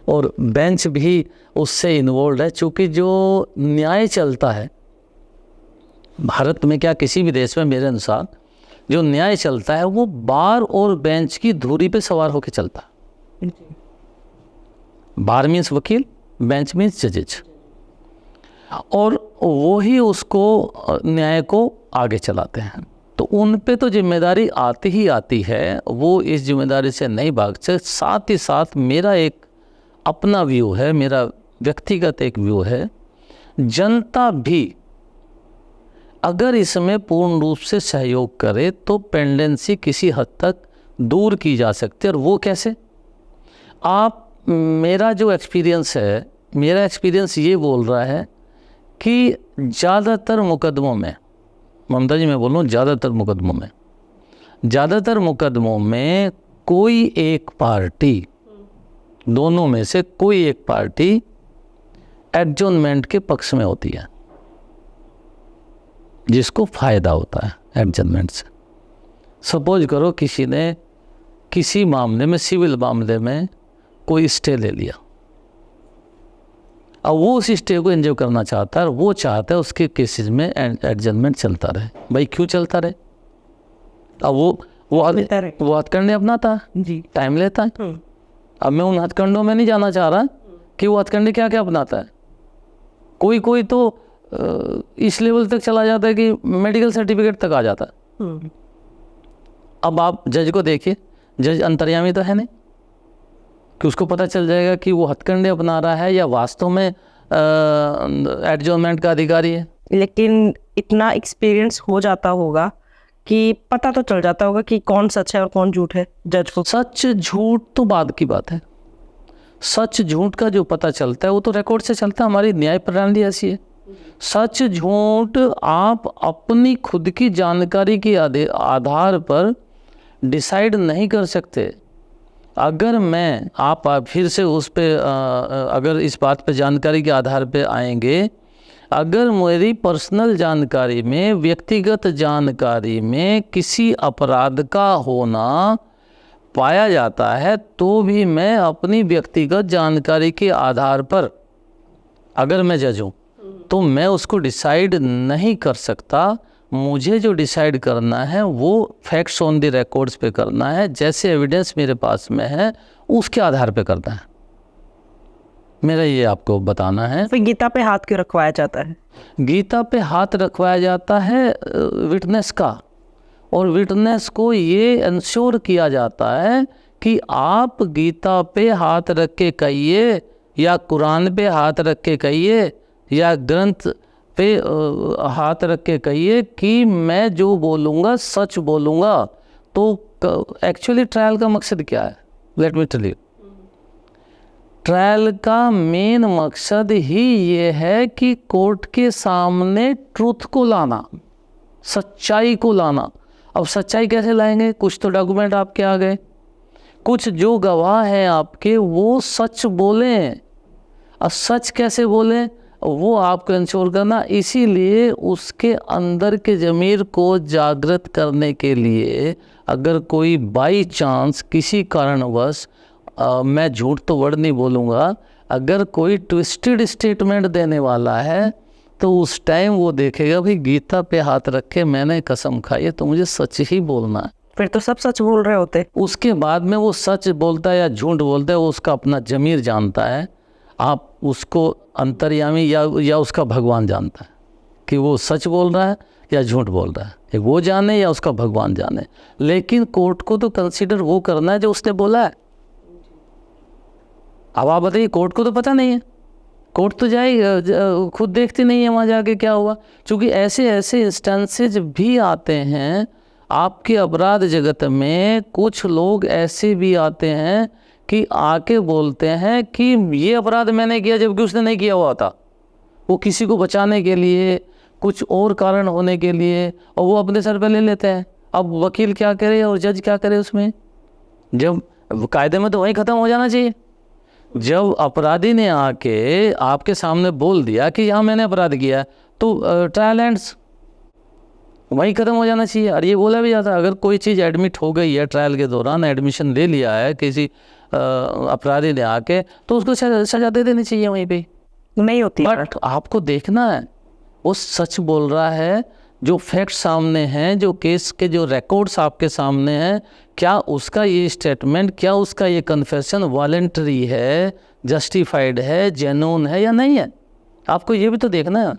और बेंच भी उससे इन्वॉल्व है। चूँकि जो न्याय चलता है भारत में, क्या किसी भी देश में, मेरे अनुसार जो न्याय चलता है वो बार और बेंच की धुरी पे सवार होकर चलता है। बार मीन्स वकील, बेंच मीन्स जजेज, और वो ही उसको न्याय को आगे चलाते हैं। तो उन पे तो जिम्मेदारी आती ही आती है, वो इस जिम्मेदारी से नहीं भाग सकते। साथ ही साथ मेरा एक अपना व्यू है, मेरा व्यक्तिगत एक व्यू है, जनता भी अगर इसमें पूर्ण रूप से सहयोग करे तो पेंडेंसी किसी हद तक दूर की जा सकती है। और वो कैसे? मेरा जो एक्सपीरियंस है, मेरा एक्सपीरियंस ये बोल रहा है कि ज़्यादातर मुकदमों में, ममता जी मैं बोल रहा हूँ, ज़्यादातर मुकदमों में कोई एक पार्टी, दोनों में से कोई एक पार्टी एडजॉर्नमेंट के पक्ष में होती है, जिसको फ़ायदा होता है एडजॉर्नमेंट से। सपोज करो किसी ने किसी मामले में, सिविल मामले में कोई स्टे ले लिया, अब वो उस स्टे को एंजॉय करना चाहता है और वो चाहता है उसके केसेस में एडजॉर्नमेंट चलता रहे। भाई क्यों चलता रहे? अब वो हथकंडे अपनाता है जी, टाइम लेता है। अब मैं उन हथकंडों में नहीं जाना चाह रहा कि वो हथकंडे क्या क्या अपनाता है। कोई तो इस लेवल तक चला जाता है कि मेडिकल सर्टिफिकेट तक आ जाता है। अब आप जज को देखिए, जज अंतर्यामी तो है नहीं कि उसको पता चल जाएगा कि वो हथकंडे अपना रहा है या वास्तव में एडजॉर्नमेंट का अधिकारी है। लेकिन इतना एक्सपीरियंस हो जाता होगा कि पता तो चल जाता होगा कि कौन सच है और कौन झूठ है जज को। सच झूठ तो बाद की बात है। सच झूठ का जो पता चलता है वो तो रिकॉर्ड से चलता है। हमारी न्याय प्रणाली ऐसी है। सच झूठ आप अपनी खुद की जानकारी के आधार पर डिसाइड नहीं कर सकते। अगर मैं आप फिर से उस पे अगर इस बात पे जानकारी के आधार पे आएंगे, अगर मेरी पर्सनल जानकारी में, व्यक्तिगत जानकारी में किसी अपराध का होना पाया जाता है तो भी मैं अपनी व्यक्तिगत जानकारी के आधार पर, अगर मैं जज हूँ, तो मैं उसको डिसाइड नहीं कर सकता। मुझे जो डिसाइड करना है वो फैक्ट्स ऑन द रिकॉर्ड्स पे करना है, जैसे एविडेंस मेरे पास में है उसके आधार पे करना है। मेरा ये आपको बताना है। फिर गीता पे हाथ क्यों रखवाया जाता है? गीता पे हाथ रखवाया जाता है विटनेस का, और विटनेस को ये इंश्योर किया जाता है कि आप गीता पे हाथ रख के कहिए या कुरान पे हाथ रख के कहिए या ग्रंथ पे हाथ रख के कहिए कि मैं जो बोलूँगा सच बोलूँगा। तो एक्चुअली ट्रायल का मकसद क्या है? Let me tell you. Trial का मेन मकसद ही ये है कि कोर्ट के सामने ट्रूथ को लाना, सच्चाई को लाना। अब सच्चाई कैसे लाएंगे? कुछ तो डॉक्यूमेंट आपके आ गए, कुछ जो गवाह हैं आपके वो सच बोलें। अब सच कैसे बोलें वो आपको इंश्योर करना। इसीलिए उसके अंदर के ज़मीर को जागृत करने के लिए अगर कोई बाई चांस किसी कारणवश, मैं झूठ तो वर्ड नहीं बोलूँगा, अगर कोई ट्विस्टेड स्टेटमेंट देने वाला है तो उस टाइम वो देखेगा भाई गीता पे हाथ रख के मैंने कसम खाई है तो मुझे सच ही बोलना है। फिर तो सब सच बोल रहे होते। उसके बाद में वो सच बोलता है या झूठ बोलता है वो उसका अपना ज़मीर जानता है। आप उसको अंतर्यामी या उसका भगवान जानता है कि वो सच बोल रहा है या झूठ बोल रहा है। एक वो जाने या उसका भगवान जाने, लेकिन कोर्ट को तो कंसीडर वो करना है जो उसने बोला है। अब आप बताइए, कोर्ट को तो पता नहीं है, कोर्ट तो जाए खुद देखती नहीं है वहाँ जाके क्या हुआ। क्योंकि ऐसे ऐसे इंस्टेंसेज भी आते हैं आपके अपराध जगत में। कुछ लोग ऐसे भी आते हैं कि आके बोलते हैं कि ये अपराध मैंने किया जबकि उसने नहीं किया हुआ था। वो किसी को बचाने के लिए, कुछ और कारण होने के लिए, और वो अपने सर पे ले लेते हैं। अब वकील क्या करे और जज क्या करे उसमें? जब कायदे में तो वही ख़त्म हो जाना चाहिए। जब अपराधी ने आके आपके सामने बोल दिया कि यहाँ मैंने अपराध किया तो ट्रायल एंड्स वहीं ख़त्म हो जाना चाहिए। और ये बोला भी जाता है अगर कोई चीज़ एडमिट हो गई है ट्रायल के दौरान, एडमिशन ले लिया है किसी अपराधी ने आके, तो उसको सजा दे देनी चाहिए वहीं पे। नहीं होती। बट आपको देखना है वो सच बोल रहा है, जो फैक्ट सामने हैं, जो केस के जो रिकॉर्ड्स आपके सामने हैं, क्या उसका ये स्टेटमेंट, क्या उसका ये कन्फेशन वॉलंटरी है, जस्टिफाइड है, जेन्युइन है या नहीं है? आपको ये भी तो देखना है।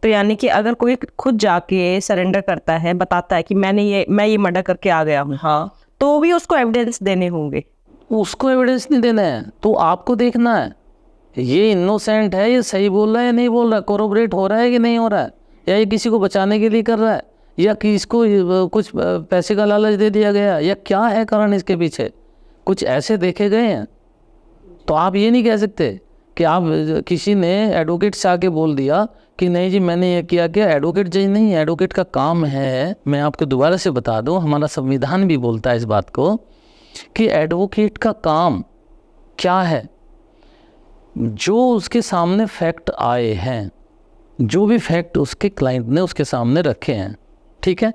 तो यानी कि अगर कोई खुद जाके सरेंडर करता है, बताता है कि मैं ये मर्डर करके आ गया हूँ, हाँ, तो भी उसको एविडेंस देने होंगे। उसको एविडेंस नहीं देना है, तो आपको देखना है ये इनोसेंट है, ये सही बोल रहा है या नहीं बोल रहा है, कोरोबरेट हो रहा है कि नहीं हो रहा है, या ये किसी को बचाने के लिए कर रहा है, या किसको कुछ पैसे का लालच दे दिया गया, या क्या है कारण इसके पीछे। कुछ ऐसे देखे गए हैं। तो आप ये नहीं कह सकते कि आप किसी ने एडवोकेट से आके बोल दिया कि नहीं जी मैंने ये किया। एडवोकेट जज नहीं है, एडवोकेट का काम है, मैं आपको दोबारा से बता दूं, हमारा संविधान भी बोलता है इस बात को कि एडवोकेट का काम क्या है। जो उसके सामने फैक्ट आए हैं, जो भी फैक्ट उसके क्लाइंट ने उसके सामने रखे हैं, ठीक है,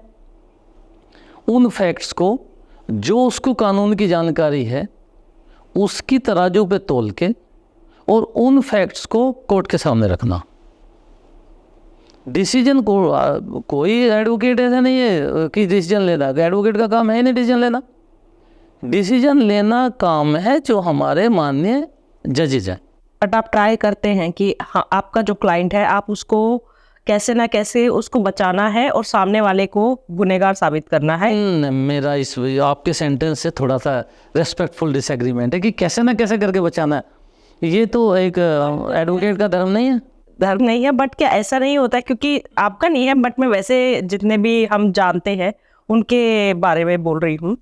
उन फैक्ट्स को, जो उसको कानून की जानकारी है, उसकी तराजू पे तोल के और उन फैक्ट्स को कोर्ट के सामने रखना। डिसीजन को कोई एडवोकेट ऐसा नहीं है कि डिसीजन लेना, एडवोकेट का काम है नहीं डिसीजन लेना। डिसीजन लेना काम है जो हमारे माननीय जजेज हैं। बट आप ट्राई करते हैं कि हाँ, आपका जो क्लाइंट है आप उसको कैसे ना कैसे उसको बचाना है और सामने वाले को गुनहगार साबित करना है। मेरा इस आपके सेंटेंस से थोड़ा सा रेस्पेक्टफुल डिसएग्रीमेंट है कि कैसे ना कैसे करके बचाना है। ये तो एक एडवोकेट का धर्म नहीं है। धर्म नहीं है, बट क्या ऐसा नहीं होता है? क्योंकि आपका नहीं है, बट मैं वैसे जितने भी हम जानते हैं उनके बारे में बोल रही हूँ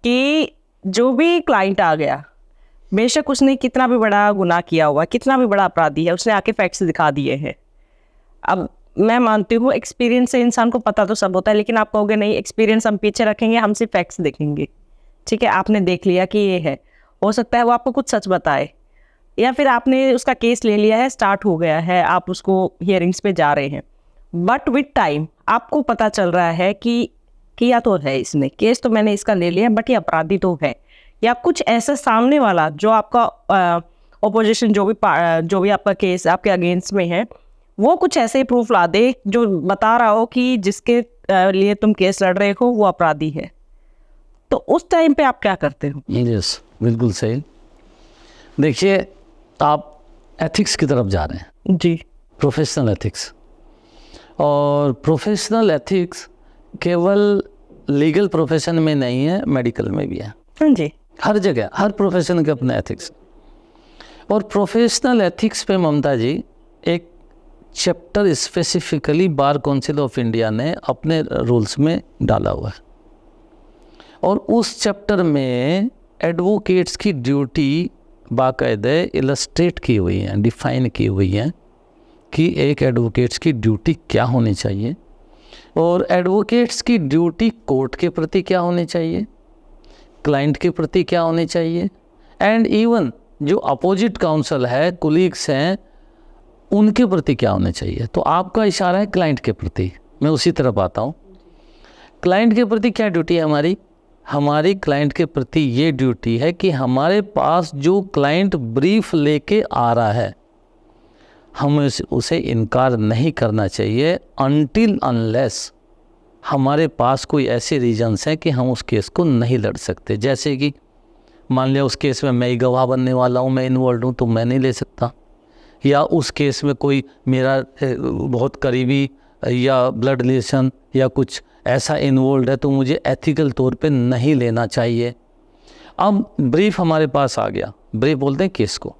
कि जो भी क्लाइंट आ गया, बेशक उसने कितना भी बड़ा गुनाह किया हुआ, कितना भी बड़ा अपराधी है, उसने आके फैक्ट्स दिखा दिए हैं। अब मैं मानती हूँ एक्सपीरियंस से इंसान को पता तो सब होता है, लेकिन आप कहोगे नहीं एक्सपीरियंस हम पीछे रखेंगे, हम सिर्फ फैक्ट्स देखेंगे। ठीक है, आपने देख लिया कि ये है, हो सकता है वो आपको कुछ सच बताए, या फिर आपने उसका केस ले लिया है, स्टार्ट हो गया है, आप उसको हियरिंग्स पे जा रहे हैं, बट विद टाइम आपको पता चल रहा है कि किया तो है इसने, केस तो मैंने इसका ले लिया, बट ये अपराधी तो है। या कुछ ऐसा सामने वाला जो आपका ओपोजिशन, जो भी आपका केस आपके अगेंस्ट में है, वो कुछ ऐसे ही प्रूफ ला दे जो बता रहा हो कि जिसके लिए तुम केस लड़ रहे हो वो अपराधी है, तो उस टाइम पे आप क्या करते हो? यस, बिल्कुल सही। देखिए, आप एथिक्स की तरफ जा रहे हैं जी, प्रोफेशनल एथिक्स। और प्रोफेशनल एथिक्स केवल लीगल प्रोफेशन में नहीं है, मेडिकल में भी है। हाँ जी, हर जगह, हर प्रोफेशन के अपने एथिक्स। और प्रोफेशनल एथिक्स पे ममता जी एक chapter specifically bar council of India ने अपने रूल्स में डाला हुआ है, और उस चैप्टर में एडवोकेट्स की ड्यूटी बाकायदे इलस्ट्रेट की हुई हैं, डिफाइन की हुई हैं कि एक एडवोकेट्स की ड्यूटी क्या होनी चाहिए, और एडवोकेट्स की ड्यूटी कोर्ट के प्रति क्या होनी चाहिए, क्लाइंट के प्रति क्या होनी चाहिए, एंड इवन जो अपोजिट काउंसिल है, कुलीग्स हैं, उनके प्रति क्या होने चाहिए। तो आपका इशारा है क्लाइंट के प्रति, मैं उसी तरफ आता हूँ। क्लाइंट के प्रति क्या ड्यूटी है हमारी? हमारी क्लाइंट के प्रति ये ड्यूटी है कि हमारे पास जो क्लाइंट ब्रीफ लेके आ रहा है, हमें उसे इनकार नहीं करना चाहिए अनटिल अनलेस हमारे पास कोई ऐसे रीजंस हैं कि हम उस केस को नहीं लड़ सकते। जैसे कि मान लिया उस केस में मैं ही गवाह बनने वाला हूँ, मैं इन्वॉल्व हूँ, तो मैं नहीं ले सकता, या उस केस में कोई मेरा बहुत करीबी या ब्लड रिलेशन या कुछ ऐसा इन्वॉल्व है, तो मुझे एथिकल तौर पे नहीं लेना चाहिए। अब ब्रीफ हमारे पास आ गया, ब्रीफ बोलते हैं केस को।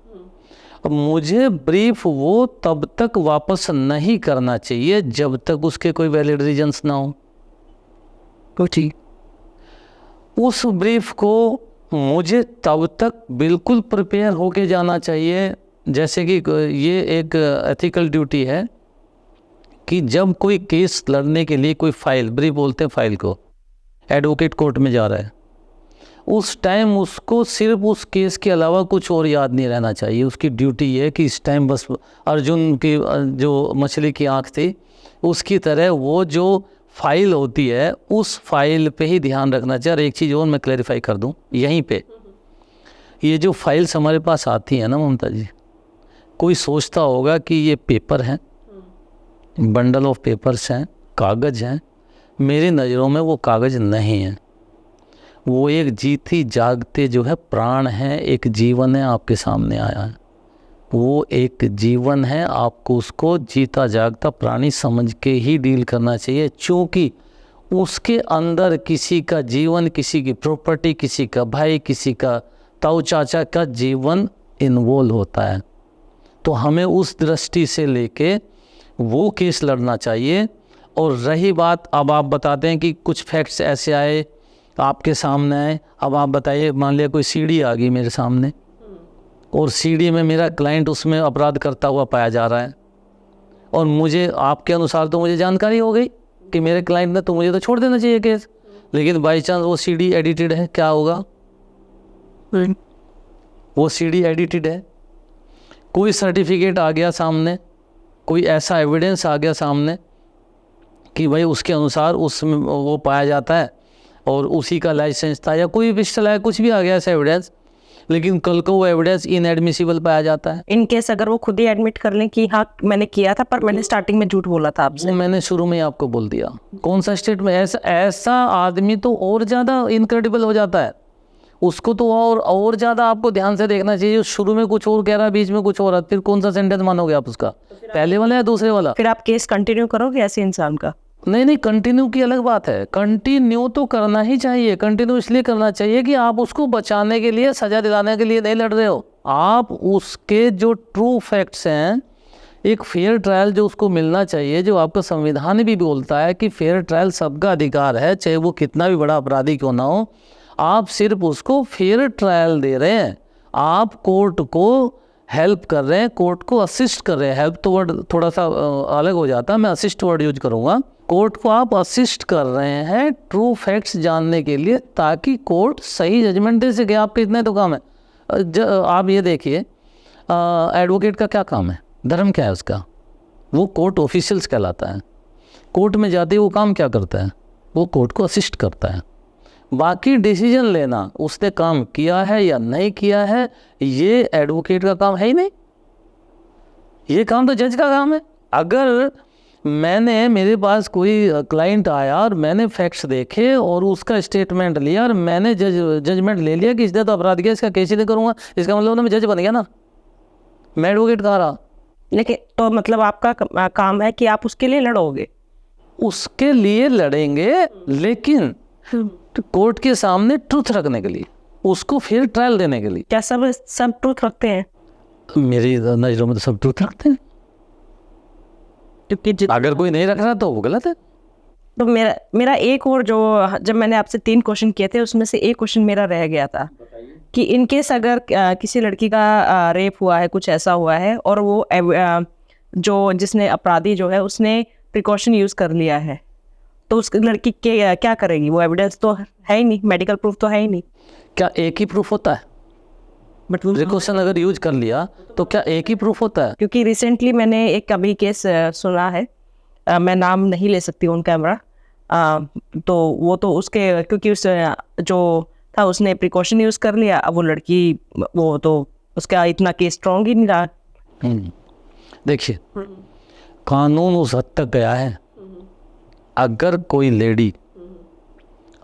अब मुझे ब्रीफ वो तब तक वापस नहीं करना चाहिए जब तक उसके कोई वैलिड रीजंस ना हो। तो ठीक, उस ब्रीफ को मुझे तब तक बिल्कुल प्रिपेयर होके जाना चाहिए, जैसे कि ये एक एथिकल ड्यूटी है कि जब कोई केस लड़ने के लिए कोई फाइल, ब्रीफ बोलते हैं फाइल को, एडवोकेट कोर्ट में जा रहा है, उस टाइम उसको सिर्फ उस केस के अलावा कुछ और याद नहीं रहना चाहिए। उसकी ड्यूटी ये है कि इस टाइम बस अर्जुन की जो मछली की आँख थी, उसकी तरह वो जो फाइल होती है उस फाइल पे ही ध्यान रखना चाहिए। और एक चीज़ और मैं क्लैरिफाई कर दूं यहीं पे, ये जो फाइल्स हमारे पास आती हैं ना ममता जी, कोई सोचता होगा कि ये पेपर हैं, बंडल ऑफ पेपर्स हैं, कागज़ हैं। मेरी नज़रों में वो कागज़ नहीं हैं, वो एक जीती जागते जो है प्राण है, एक जीवन है आपके सामने आया है, वो एक जीवन है, आपको उसको जीता जागता प्राणी समझ के ही डील करना चाहिए, क्योंकि उसके अंदर किसी का जीवन, किसी की प्रॉपर्टी, किसी का भाई, किसी का ताऊ चाचा का जीवन इन्वॉल्व होता है। तो हमें उस दृष्टि से लेके वो केस लड़ना चाहिए। और रही बात, अब आप बताते हैं कि कुछ फैक्ट्स ऐसे आए आपके सामने आए, अब आप बताइए, मान लिया कोई सीडी आ गई मेरे सामने और सीडी में मेरा क्लाइंट उसमें अपराध करता हुआ पाया जा रहा है, और मुझे आपके अनुसार तो मुझे जानकारी हो गई कि मेरे क्लाइंट ने, तो मुझे तो छोड़ देना चाहिए केस, लेकिन बाई चांस वो सीडी एडिटेड है, क्या होगा? वो सीडी एडिटेड है, कोई सर्टिफिकेट आ गया सामने, कोई ऐसा एविडेंस आ गया सामने कि भाई उसके अनुसार उसमें वो पाया जाता है और उसी का लाइसेंस था, या कोई पिस्टल है, कुछ भी आ गया ऐसा एविडेंस, लेकिन कल को वो एविडेंस इनएडमिसिबल पाया जाता है। इन केस अगर वो खुद ही एडमिट कर लें कि हाँ मैंने किया था, पर मैंने स्टार्टिंग में झूठ बोला था आपसे, मैंने शुरू में ही आपको बोल दिया, कौन सा स्टेट में ऐसा आदमी तो और ज़्यादा इनक्रेडिबल हो जाता है, उसको तो और ज़्यादा आपको ध्यान से देखना चाहिए। शुरू में कुछ और कह रहा है, बीच में कुछ और, फिर कौन सा सेंटेंस मानोगे आप उसका, पहले वाला या दूसरे वाला? फिर आप केस कंटिन्यू करोगे ऐसे इंसान का? नहीं, कंटिन्यू की अलग बात है, कंटिन्यू तो करना ही चाहिए। कंटिन्यू इसलिए करना चाहिए कि आप उसको बचाने के लिए, सजा दिलाने के लिए नहीं लड़ रहे हो, आप उसके जो ट्रू फैक्ट्स हैं, एक फेयर ट्रायल जो उसको मिलना चाहिए, जो आपका संविधान भी बोलता है कि फेयर ट्रायल सबका अधिकार है, चाहे वो कितना भी बड़ा अपराधी क्यों ना हो। आप सिर्फ उसको फेयर ट्रायल दे रहे हैं, आप कोर्ट को हेल्प कर रहे हैं, कोर्ट को असिस्ट कर रहे हैं। हेल्प तो वर्ड थोड़ा सा अलग हो जाता है, मैं असिस्ट वर्ड यूज करूँगा। कोर्ट को आप असिस्ट कर रहे हैं ट्रू फैक्ट्स जानने के लिए, ताकि कोर्ट सही जजमेंट दे सके। आपके इतने तो काम है। आप ये देखिए, एडवोकेट का क्या काम है, धर्म क्या है उसका? वो कोर्ट ऑफिशियल्स कहलाता है। कोर्ट में जाते ही वो काम क्या करता है? वो कोर्ट को असिस्ट करता है। बाकी डिसीजन लेना उसने काम किया है या नहीं किया है, ये एडवोकेट का काम है ही नहीं, ये काम तो जज का काम है। अगर मेरे पास कोई क्लाइंट आया और मैंने फैक्ट्स देखे और उसका स्टेटमेंट लिया और मैंने जजमेंट ले लिया कि इसने तो अपराध किया, इसका केस ही नहीं करूँगा, इसका मतलब मैं जज बन गया ना, मैं एडवोकेट कहाँ रहा? लेकिन तो मतलब आपका काम है कि आप उसके लिए लड़ोगे? उसके लिए लड़ेंगे, लेकिन कोर्ट के सामने ट्रूथ रखने के लिए, उसको फेयर ट्रायल देने के लिए। क्या सब ट्रूथ रखते हैं? मेरी नज़रों में तो सब ट्रूथ रखते हैं। क्योंकि अगर कोई नहीं रख रहा तो वो गलत है। तो मेरा एक और जो, जब मैंने आपसे 3 क्वेश्चन किए थे उसमें से एक क्वेश्चन मेरा रह गया था कि इन केस अगर किसी लड़की का रेप हुआ है, कुछ ऐसा हुआ है और वो जो जिसने अपराधी जो है उसने प्रिकॉशन यूज़ कर लिया है, तो उस लड़की के क्या करेगी? वो एविडेंस तो है ही नहीं, मेडिकल प्रूफ तो है ही नहीं। क्या एक ही प्रूफ होता है? बट वो प्रिकॉशन अगर यूज कर लिया तो क्या एक ही प्रूफ होता है? क्योंकि रिसेंटली मैंने एक अभी केस सुना है, मैं नाम नहीं ले सकती ऑन कैमरा, तो वो तो उसके क्योंकि उस जो था उसने प्रिकॉशन यूज़ कर लिया, अब वो लड़की वो तो उसका इतना केस स्ट्रॉन्ग ही नहीं रहा। देखिए, कानून उस हद तक गया है, अगर कोई लेडी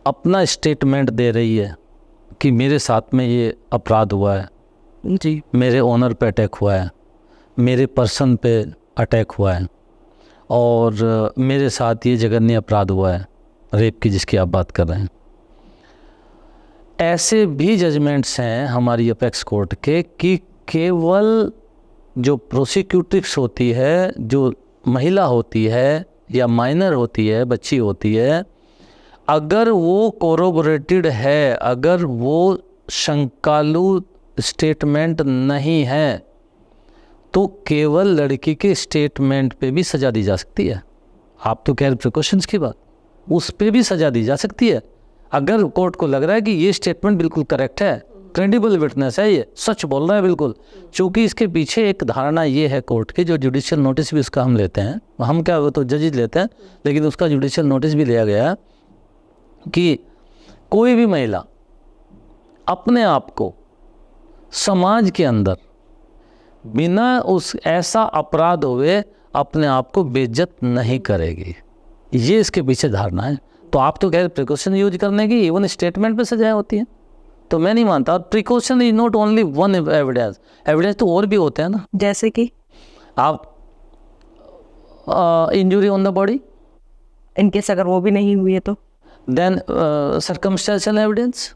अपना स्टेटमेंट दे रही है कि मेरे साथ में ये अपराध हुआ है, जी, मेरे ओनर पे अटैक हुआ है, मेरे पर्सन पे अटैक हुआ है और मेरे साथ ये जघन्य अपराध हुआ है, रेप की जिसकी आप बात कर रहे हैं, ऐसे भी जजमेंट्स हैं हमारी अपेक्स कोर्ट के कि केवल जो प्रोसिक्यूटिव्स होती है, जो महिला होती है या माइनर होती है, बच्ची होती है, अगर वो कोरोबोरेटेड है, अगर वो शंकालु स्टेटमेंट नहीं है, तो केवल लड़की के स्टेटमेंट पे भी सज़ा दी जा सकती है। आप तो कह रहे प्रिकॉशंस की बात, उस पे भी सज़ा दी जा सकती है। अगर कोर्ट को लग रहा है कि ये स्टेटमेंट बिल्कुल करेक्ट है, क्रेडिबल विटनेस है, ये सच बोल रहा है बिल्कुल, क्योंकि इसके पीछे एक धारणा ये है कोर्ट की, जो जुडिशियल नोटिस भी उसका हम लेते हैं, हम क्या वो तो जजेज लेते हैं, लेकिन उसका जुडिशियल नोटिस भी लिया गया है कि कोई भी महिला अपने आप को समाज के अंदर बिना उस ऐसा अपराध हुए अपने आप को बेइज्जत नहीं करेगी, ये इसके पीछे धारणा है। तो आप तो कह रहे प्रिकॉशन यूज करने की इवन स्टेटमेंट पे सजाएं होती हैं, तो मैं नहीं मानता। और precaution is not only one evidence, evidence तो और भी होते हैं ना, जैसे कि आप injury on the body, in case अगर वो भी नहीं हुई है तो देन सर्कमस्टेंशियल एविडेंस,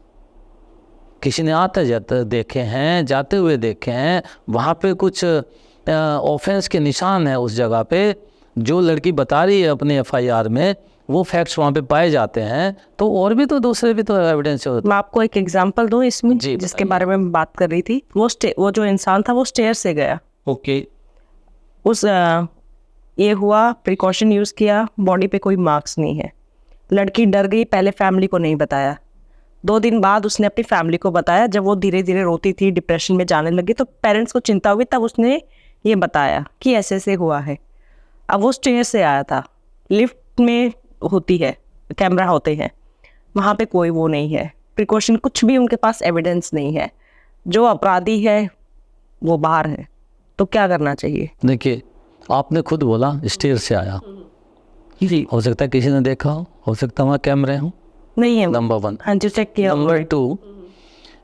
किसी ने आते जाते देखे हैं, जाते हुए देखे हैं, वहाँ पे कुछ ऑफेंस के निशान है उस जगह पे, जो लड़की बता रही है अपने एफआईआर में, वो फैक्ट्स वहाँ पे पाए जाते हैं, तो और भी तो दूसरे भी तो एविडेंस होते। मैं आपको एक एग्जांपल दूं इसमें, जी, जिसके बारे में मैं बात कर रही थी। वो जो इंसान था वो स्टेयर से गया, ओके, उस ये हुआ, प्रिकॉशन यूज़ किया, बॉडी पे कोई मार्क्स नहीं है, लड़की डर गई, पहले फैमिली को नहीं बताया, 2 दिन बाद उसने अपनी फैमिली को बताया। जब वो धीरे धीरे रोती थी, डिप्रेशन में जाने लगी, तो पेरेंट्स को चिंता हुई, तब उसने ये बताया कि ऐसे ऐसे हुआ है। अब वो स्टेयर से आया था, लिफ्ट में होती है, कैमरा होते हैं, वहाँ पे कोई वो नहीं है, प्रिकॉशन कुछ भी उनके पास एविडेंस नहीं है, जो अपराधी है वो बाहर है, तो क्या करना चाहिए? देखिए, आपने खुद बोला स्टेयर से आया, जी, हो सकता है किसी ने देखा हो सकता है वहाँ कैमरे हों, नहीं है। नंबर 1। हाँ जी, चेक किया। नंबर 2,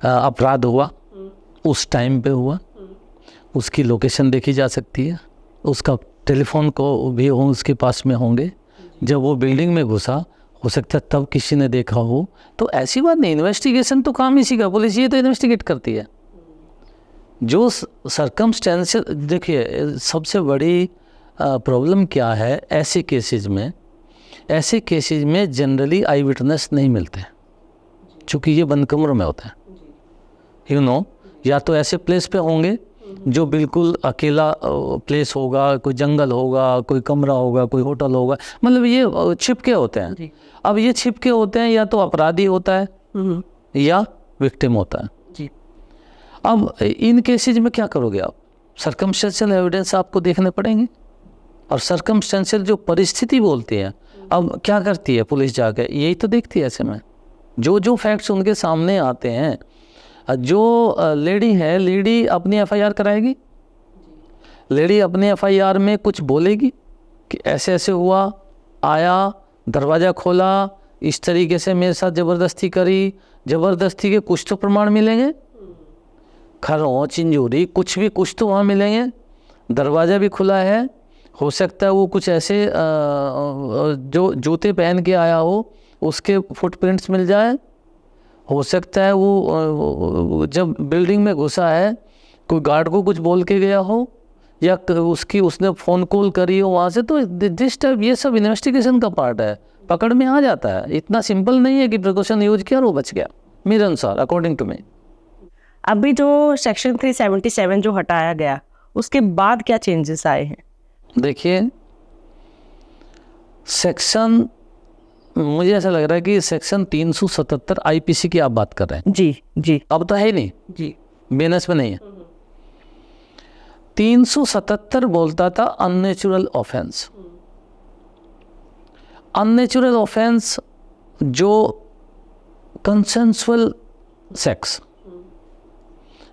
अपराध हुआ उस टाइम पे हुआ, उसकी लोकेशन देखी जा सकती है, उसका टेलीफोन को भी हो उसके पास में होंगे, जब वो बिल्डिंग में घुसा हो सकता है तब किसी ने देखा हो, तो ऐसी बात नहीं। इन्वेस्टिगेशन तो काम इसी का, पुलिस ये तो इन्वेस्टिगेट करती है। जो सर्कमस्टेंशियल, देखिए सबसे बड़ी प्रॉब्लम क्या है ऐसे केसेस में, ऐसे केसेस में जनरली आई विटनेस नहीं मिलते, क्योंकि ये बंद कमरों में होता है, यू नो, या तो ऐसे प्लेस पे होंगे जो बिल्कुल अकेला प्लेस होगा, कोई जंगल होगा, कोई कमरा होगा, कोई होटल होगा, मतलब ये छिपके होते हैं। अब ये छिपके होते हैं, या तो अपराधी होता है या विक्टिम होता है जी। अब इन केसेज में क्या करोगे आप? सर्कमस्टेंशियल एविडेंस आपको देखने पड़ेंगे, और सर्कमस्टेंशियल जो परिस्थिति बोलती है, अब क्या करती है पुलिस जाकर, यही तो देखती है ऐसे में, जो फैक्ट्स उनके सामने आते हैं। जो लेडी है, लेडी अपनी एफआईआर कराएगी, लेडी अपने एफआईआर में कुछ बोलेगी कि ऐसे ऐसे हुआ, आया, दरवाज़ा खोला, इस तरीके से मेरे साथ ज़बरदस्ती करी, ज़बरदस्ती के कुछ तो प्रमाण मिलेंगे, खरोंच, इंजूरी, कुछ भी कुछ तो वहाँ मिलेंगे, दरवाज़ा भी खुला है, हो सकता है वो कुछ ऐसे जो जूते पहन के आया हो उसके फुटप्रिंट्स मिल जाए, हो सकता है वो जब बिल्डिंग में घुसा है कोई गार्ड को कुछ बोल के गया हो, या उसने फ़ोन कॉल करी हो वहाँ से, तो दिस टाइप ये सब इन्वेस्टिगेशन का पार्ट है, पकड़ में आ जाता है। इतना सिंपल नहीं है कि प्रिकॉशन यूज किया और वो बच गया, मेरे अनुसार, अकॉर्डिंग टू मी। अभी जो सेक्शन 377 जो हटाया गया, उसके बाद क्या चेंजेस आए हैं? देखिए, सेक्शन, मुझे ऐसा लग रहा है कि सेक्शन 377 आईपीसी की आप बात कर रहे हैं। जी जी अब तो है ही नहीं, जी। बेनस में नहीं है। 377 बोलता था अननेचुरल ऑफेंस। अननेचुरल ऑफेंस जो कंसेंसुअल सेक्स,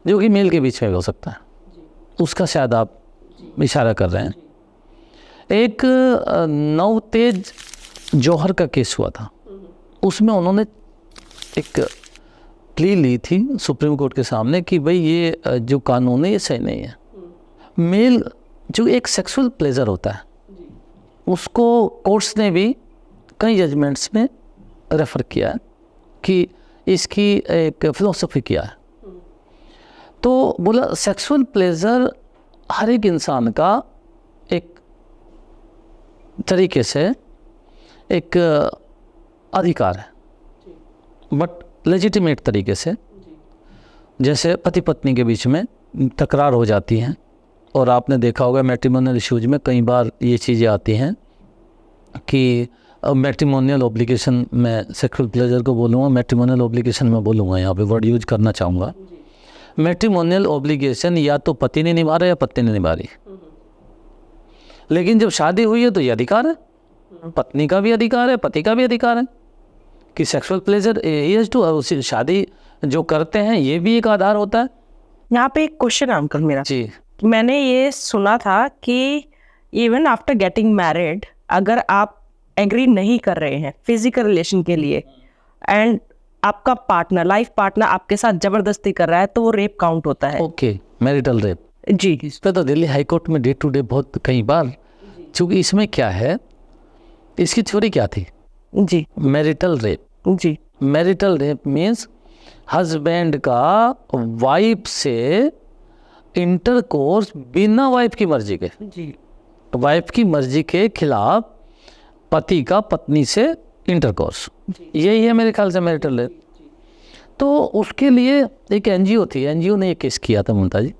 जो कि मेल के बीच में हो सकता है, उसका शायद आप इशारा कर रहे हैं। एक नवतेज जौहर का केस हुआ था, उसमें उन्होंने एक प्ली ली थी सुप्रीम कोर्ट के सामने कि भाई ये जो कानून है ये सही नहीं है। मेल जो एक सेक्सुअल प्लेजर होता है, उसको कोर्ट्स ने भी कई जजमेंट्स में रेफ़र किया है कि इसकी एक फिलॉसफी किया है। तो बोला सेक्सुअल प्लेजर हर एक इंसान का एक तरीके से एक अधिकार है, बट लेजिटिमेट तरीके से। जैसे पति पत्नी के बीच में तकरार हो जाती हैं, और आपने देखा होगा मैट्रिमोनियल इश्यूज में कई बार ये चीज़ें आती हैं कि मैट्रिमोनियल ऑब्लिगेशन, मैं सेक्सुअल प्लेजर को बोलूँगा, मैट्रिमोनियल ऑब्लिगेशन में बोलूँगा, यहाँ पे वर्ड यूज करना चाहूँगा। मैट्रिमोनियल ऑब्लिगेशन या तो पति ने निभा रहा या पत्नी ने निभा रही, लेकिन जब शादी हुई है तो ये अधिकार है, पत्नी का भी अधिकार है, पति का भी अधिकार है कि सेक्सुअल प्लेजर इज टू, उसी शादी जो करते हैं ये भी एक आधार होता है। यहाँ पे एक क्वेश्चन अंकल मेरा जी, मैंने ये सुना था कि इवन आफ्टर गेटिंग मैरिड, अगर आप एग्री नहीं कर रहे हैं फिजिकल रिलेशन के लिए एंड आपका पार्टनर, लाइफ पार्टनर आपके साथ जबरदस्ती कर रहा है, तो वो रेप काउंट होता है। Okay, marital rape. जी इस पर तो दिल्ली हाई कोर्ट में डे टू डे बहुत कई बार, क्योंकि इसमें क्या है, इसकी थ्योरी क्या थी? जी मैरिटल रेप। जी मैरिटल रेप मीन्स हस्बैंड का वाइफ से इंटरकोर्स बिना वाइफ की मर्जी के, जी वाइफ की मर्जी के खिलाफ पति का पत्नी से इंटरकोर्स, यही है मेरे ख्याल से मैरिटल रेप। तो उसके लिए एक एनजीओ थी, एनजीओ ने ये केस किया था ममता जी।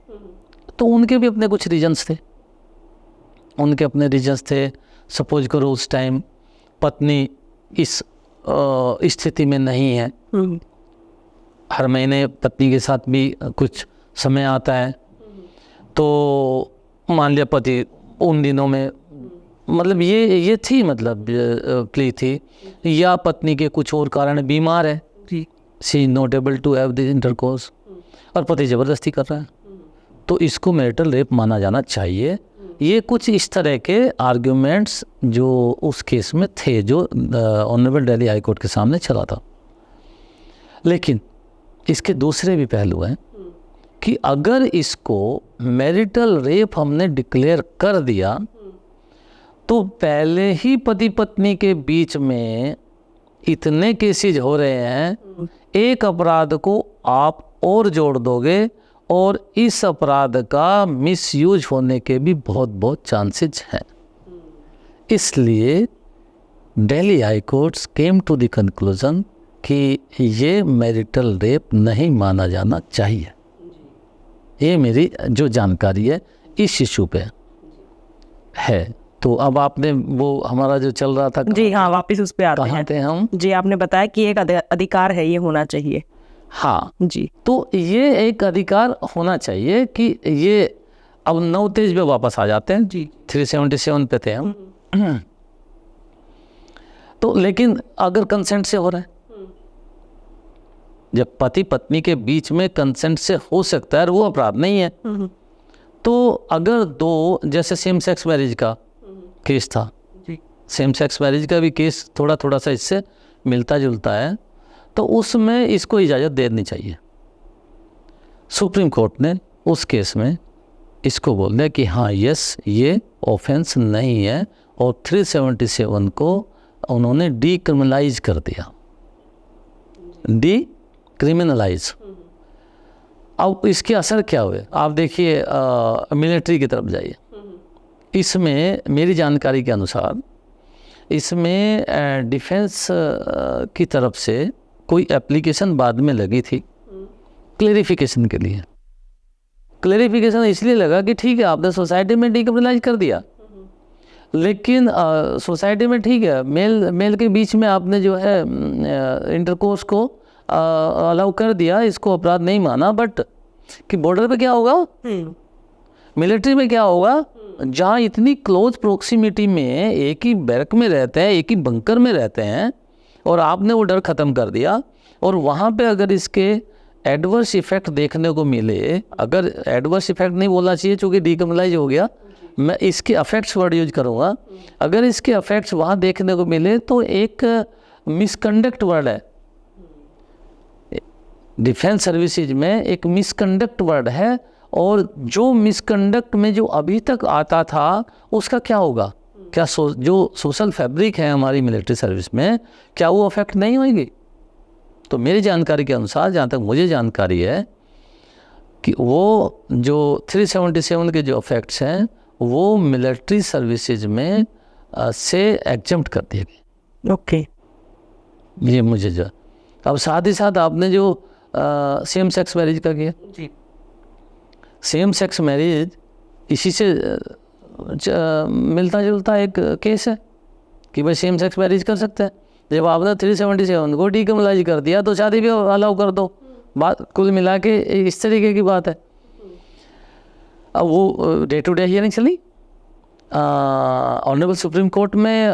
तो उनके भी अपने कुछ रीजंस थे, उनके अपने रीजंस थे। सपोज करो उस टाइम पत्नी इस स्थिति में नहीं है, हर महीने पत्नी के साथ भी कुछ समय आता है, तो मान लिया पति उन दिनों में, मतलब ये थी, मतलब प्ली थी, या पत्नी के कुछ और कारण बीमार है, she not able to have this intercourse, और पति ज़बरदस्ती कर रहा है, तो इसको मैरिटल रेप माना जाना चाहिए। ये कुछ इस तरह के आर्ग्यूमेंट्स जो उस केस में थे, जो ऑनरेबल दिल्ली हाई कोर्ट के सामने चला था। लेकिन इसके दूसरे भी पहलू हैं कि अगर इसको मैरिटल रेप हमने डिक्लेयर कर दिया, तो पहले ही पति पत्नी के बीच में इतने केसेज हो रहे हैं, एक अपराध को आप और जोड़ दोगे और इस अपराध का मिसयूज होने के भी बहुत बहुत चांसेस हैं। इसलिए Delhi high courts came to the conclusion कि ये मैरिटल रेप नहीं माना जाना चाहिए। ये मेरी जो जानकारी है इस इशू पे है। तो अब आपने वो हमारा जो चल रहा था, जी हाँ, वापस उस पे आते कहाँ हैं। थे हम? जी, आपने बताया कि एक अधिकार है, ये होना चाहिए। हाँ जी, तो ये एक अधिकार होना चाहिए कि ये, अब नवतेज पे वापस आ जाते हैं जी 377 पे थे हम। तो लेकिन अगर कंसेंट से हो रहा है, जब पति पत्नी के बीच में कंसेंट से हो सकता है, वो अपराध नहीं है। तो अगर दो, जैसे सेम सेक्स मैरिज का केस था, सेम सेक्स मैरिज का भी केस थोड़ा थोड़ा सा इससे मिलता जुलता है, तो उसमें इसको इजाज़त देनी चाहिए। सुप्रीम कोर्ट ने उस केस में इसको बोल दिया कि हाँ यस, ये ऑफेंस नहीं है, और 377 को उन्होंने डीक्रिमिनलाइज कर दिया। डीक्रिमिनलाइज अब इसके असर क्या हुए आप देखिए, मिलिट्री की तरफ जाइए। इसमें मेरी जानकारी के अनुसार इसमें डिफेंस की तरफ से कोई एप्लीकेशन बाद में लगी थी क्लेरिफिकेशन के लिए। क्लेरिफिकेशन इसलिए लगा कि ठीक है आपने सोसाइटी में डीक्रिमिनलाइज कर दिया, लेकिन सोसाइटी में ठीक है मेल के बीच में आपने जो है इंटरकोर्स को अलाउ कर दिया, इसको अपराध नहीं माना, बट कि बॉर्डर पे क्या होगा, मिलिट्री में क्या होगा, जहाँ इतनी क्लोज प्रोक्सिमिटी में एक ही बैरक में रहते हैं, एक ही बंकर में रहते हैं, और आपने वो डर ख़त्म कर दिया, और वहाँ पे अगर इसके एडवर्स इफेक्ट देखने को मिले, अगर एडवर्स इफेक्ट नहीं बोलना चाहिए चूँकि डीक्रिमिनलाइज हो गया, मैं इसके अफेक्ट्स वर्ड यूज करूँगा, अगर इसके अफेक्ट्स वहाँ देखने को मिले तो एक मिसकंडक्ट वर्ड है, डिफेंस सर्विसेज में एक मिसकंडक्ट वर्ड है, और जो मिसकंडक्ट में जो अभी तक आता था उसका क्या होगा, क्या जो सोशल फैब्रिक है हमारी मिलिट्री सर्विस में, क्या वो अफेक्ट नहीं होगी? तो मेरी जानकारी के अनुसार, जहाँ तक मुझे जानकारी है, कि वो जो 377 के जो अफेक्ट्स हैं वो मिलिट्री सर्विसेज में से एग्जम्प्ट कर दिए गए। ओके। ये मुझे जो, अब साथ ही साथ आपने जो सेम सेक्स मैरिज का किया जी, सेम सेक्स मैरिज इसी से मिलता जुलता एक केस है कि भाई सेम सेक्स मैरिज कर सकते हैं। जब आपने 377 को डीक्रिमिनलाइज कर दिया तो शादी भी अलाउ कर दो, बात कुल मिला के इस तरीके की बात है। अब वो डे टू डे हियरिंग चली ऑनरेबल सुप्रीम कोर्ट में,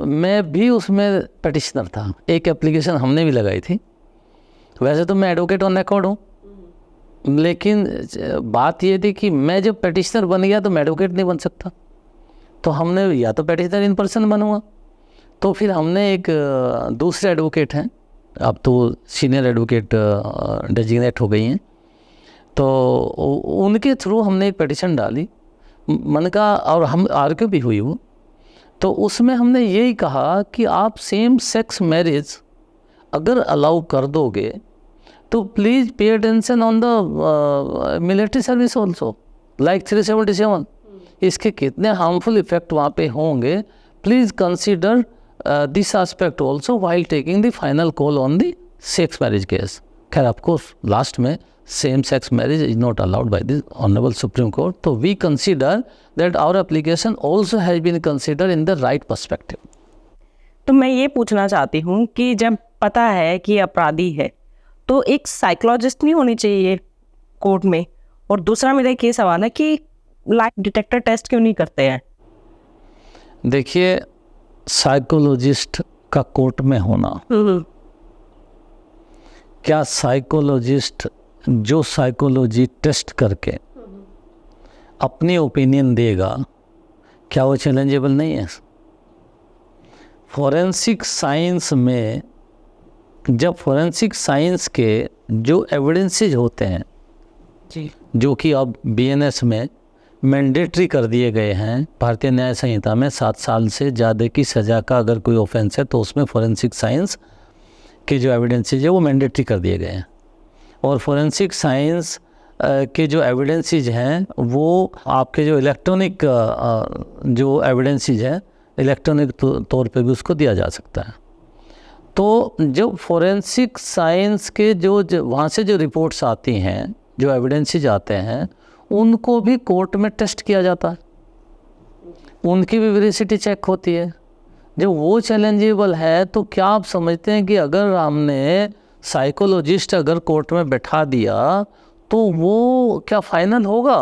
मैं भी उसमें पटिशनर था, एक एप्लीकेशन हमने भी लगाई थी। वैसे तो मैं एडवोकेट ऑन रिकॉर्ड हूँ, लेकिन बात ये थी कि मैं जब पटिशनर बन गया तो मैं एडवोकेट नहीं बन सकता, तो हमने या तो पटिशनर इन पर्सन बनूँगा, तो फिर हमने एक दूसरे एडवोकेट हैं, अब तो सीनियर एडवोकेट डेजिग्नेट हो गई हैं, तो उनके थ्रू हमने एक पटिशन डाली, मन का, और हम आर्ग्यू भी हुई वो, तो उसमें हमने यही कहा कि आप सेम सेक्स मैरिज अगर अलाउ कर दोगे तो please pay attention on the military service also like 377। इसके कितने हार्मफुल इफेक्ट वहाँ पे होंगे, please consider this aspect also while taking the final call on the sex marriage case. खैर ऑफकोर्स लास्ट में same sex marriage is not allowed by the honourable Supreme Court, तो we consider that our application also has been consider in the right perspective. तो मैं ये पूछना चाहती हूँ कि जब पता है कि अपराधी है तो एक साइकोलॉजिस्ट नहीं होनी चाहिए कोर्ट में? और दूसरा मेरा एक ये सवाल है कि लाइट डिटेक्टर टेस्ट क्यों नहीं करते हैं? देखिए, साइकोलॉजिस्ट का कोर्ट में होना, क्या साइकोलॉजिस्ट जो साइकोलॉजी टेस्ट करके अपनी ओपिनियन देगा, क्या वो चैलेंजेबल नहीं है? फॉरेंसिक साइंस में जब फॉरेंसिक साइंस के जो एविडेंसेस होते हैं जी, जो कि अब बीएनएस में मैंडेटरी कर दिए गए हैं, भारतीय न्याय संहिता में 7 साल से ज़्यादा की सज़ा का अगर कोई ऑफेंस है तो उसमें फॉरेंसिक साइंस के जो एविडेंसेस है वो मैंडेटरी कर दिए गए हैं, और फॉरेंसिक साइंस के जो एविडेंसेस हैं वो आपके जो इलेक्ट्रॉनिक जो एविडेंसेस हैं इलेक्ट्रॉनिक तौर पे भी उसको दिया जा सकता है। तो जो फॉरेंसिक साइंस के जो वहाँ से जो रिपोर्ट्स आती हैं, जो एविडेंसेस आते हैं, उनको भी कोर्ट में टेस्ट किया जाता है, उनकी भी वेरिसिटी चेक होती है। जब वो चैलेंजेबल है तो क्या आप समझते हैं कि अगर हमने साइकोलॉजिस्ट अगर कोर्ट में बैठा दिया तो वो क्या फाइनल होगा?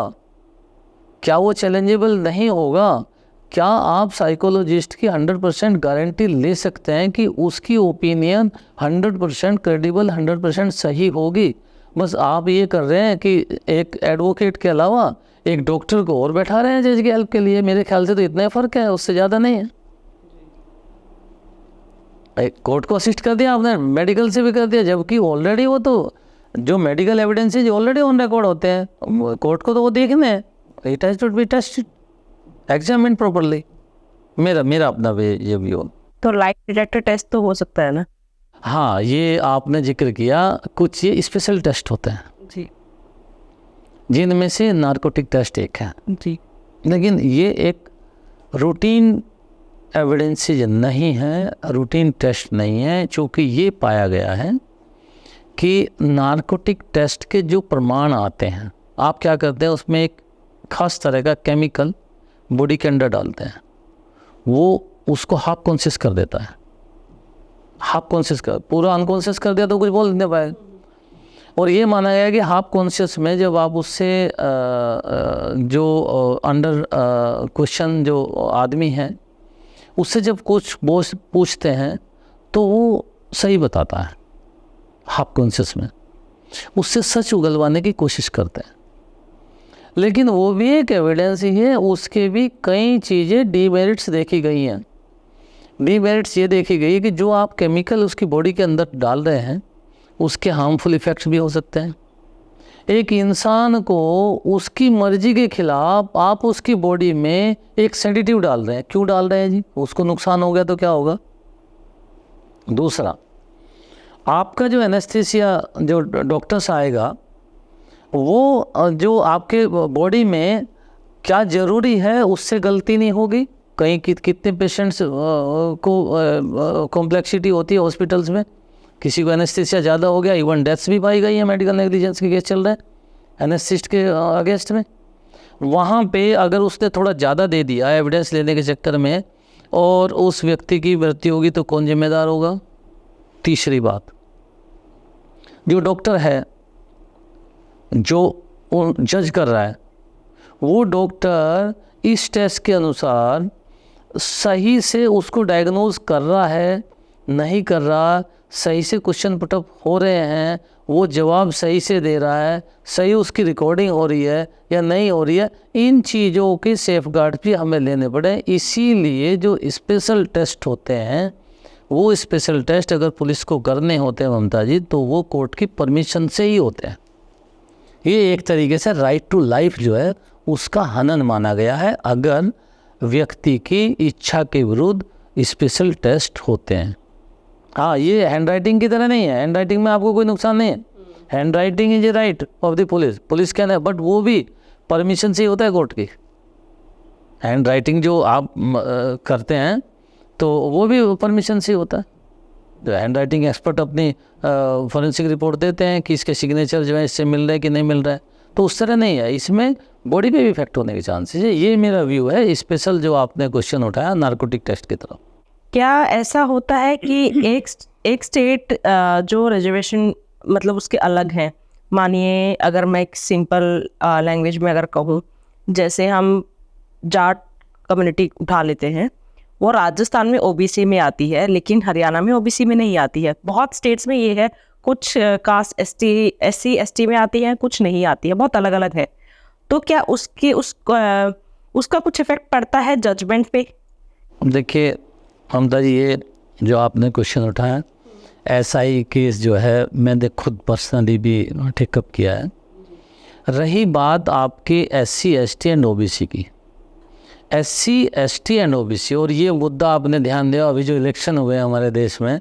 क्या वो चैलेंजेबल नहीं होगा? क्या आप साइकोलॉजिस्ट की 100% गारंटी ले सकते हैं कि उसकी ओपिनियन 100% क्रेडिबल, 100% सही होगी? बस आप ये कर रहे हैं कि एक एडवोकेट के अलावा एक डॉक्टर को और बैठा रहे हैं जज की हेल्प के लिए। मेरे ख्याल से तो इतना फ़र्क है, उससे ज़्यादा नहीं है। एक कोर्ट को असिस्ट कर दिया आपने, मेडिकल से भी कर दिया, जबकि ऑलरेडी वो तो जो medical evidences already on record होते हैं, कोर्ट को तो वो देखने हैं। It has to be tested, examine properly. मेरा अपना ये व्यू। तो लाइट डिटेक्टर टेस्ट तो हो सकता है ना? हाँ, ये आपने जिक्र किया, कुछ ये स्पेशल टेस्ट होते हैं। जी, जिनमें से नारकोटिक टेस्ट एक है। जी। लेकिन ये एक रूटीन एविडेंसेज नहीं है, रूटीन टेस्ट नहीं है, चूँकि ये पाया गया है कि नारकोटिक टेस्ट के जो प्रमाण आते हैं, आप क्या करते हैं, उसमें एक ख़ास तरह का केमिकल बॉडी के अंदर डालते हैं, वो उसको हाफ कॉन्शियस कर देता है। हाफ कॉन्शियस कर, पूरा अनकॉन्शियस कर दिया तो कुछ बोल नहीं पाए। और ये माना गया कि हाफ कॉन्शियस में जब आप उससे जो अंडर क्वेश्चन जो आदमी है उससे जब कुछ पूछते हैं तो वो सही बताता है हाफ कॉन्शियस में, उससे सच उगलवाने की कोशिश करते हैं। लेकिन वो भी एक एविडेंस ही है, उसके भी कई चीज़ें डीमेरिट्स देखी गई हैं। डीमेरिट्स ये देखी गई कि जो आप केमिकल उसकी बॉडी के अंदर डाल रहे हैं उसके हार्मफुल इफ़ेक्ट्स भी हो सकते हैं। एक इंसान को उसकी मर्जी के खिलाफ आप उसकी बॉडी में एक सेडेटिव डाल रहे हैं, क्यों डाल रहे हैं जी? उसको नुकसान हो गया तो क्या होगा? दूसरा, आपका जो एनेस्थीसिया जो डॉक्टर्स आएगा वो जो आपके बॉडी में क्या ज़रूरी है उससे गलती नहीं होगी। कहीं कितने पेशेंट्स को कॉम्प्लेक्सिटी होती है हॉस्पिटल्स में, किसी को एनेस्थीसिया ज़्यादा हो गया, इवन डेथ्स भी पाई गई है, मेडिकल नेग्लिजेंस के केस चल रहे हैं एनेस्थिस्ट के अगेंस्ट में। वहाँ पे अगर उसने थोड़ा ज़्यादा दे दिया एविडेंस लेने के चक्कर में और उस व्यक्ति की मृत्यु होगी तो कौन जिम्मेदार होगा? तीसरी बात, जो डॉक्टर है जो जज कर रहा है वो डॉक्टर इस टेस्ट के अनुसार सही से उसको डायग्नोज कर रहा है नहीं कर रहा, सही से क्वेश्चन पुटअप हो रहे हैं, वो जवाब सही से दे रहा है, सही उसकी रिकॉर्डिंग हो रही है या नहीं हो रही है, इन चीज़ों के सेफगार्ड भी हमें लेने पड़े। इसीलिए जो स्पेशल टेस्ट होते हैं वो स्पेशल टेस्ट अगर पुलिस को करने होते हैं ममता जी तो वो कोर्ट की परमिशन से ही होते हैं। ये एक तरीके से राइट टू लाइफ जो है उसका हनन माना गया है अगर व्यक्ति की इच्छा के विरुद्ध स्पेशल टेस्ट होते हैं। हाँ, ये हैंड राइटिंग की तरह नहीं है, हैंड राइटिंग में आपको कोई नुकसान नहीं है, hand writing is a right of the police क्या है, बट वो भी परमिशन से ही होता है कोर्ट की। हैंड राइटिंग जो आप करते हैं तो वो भी परमिशन से ही होता है। जो हैंड राइटिंग एक्सपर्ट अपनी फॉरेंसिक रिपोर्ट देते हैं कि इसके सिग्नेचर जो है इससे मिल रहे हैं कि नहीं मिल रहा है, तो उस तरह नहीं है, इसमें बॉडी पे भी इफेक्ट होने के चांसेस है। ये मेरा व्यू है स्पेशल जो आपने क्वेश्चन उठाया नारकोटिक टेस्ट की तरफ। क्या ऐसा होता है कि एक स्टेट जो रिजर्वेशन मतलब उसके अलग हैं, मानिए अगर मैं एक सिंपल लैंग्वेज में अगर कहूँ, जैसे हम जाट कम्युनिटी उठा लेते हैं, वो राजस्थान में ओबीसी में आती है लेकिन हरियाणा में ओबीसी में नहीं आती है। बहुत स्टेट्स में ये है, कुछ कास्ट एससी एसटी में आती है, कुछ नहीं आती है, बहुत अलग अलग है। तो क्या उसका कुछ इफेक्ट पड़ता है जजमेंट पे? देखिए ममता जी, ये जो आपने क्वेश्चन उठाया ऐसा ही केस जो है मैंने खुद पर्सनली भी टेकअप किया है। रही बात आपके एससी एसटी एंड ओबीसी की, एससी एसटी एंड ओबीसी, और ये मुद्दा आपने ध्यान दिया अभी जो इलेक्शन हुए हमारे देश में,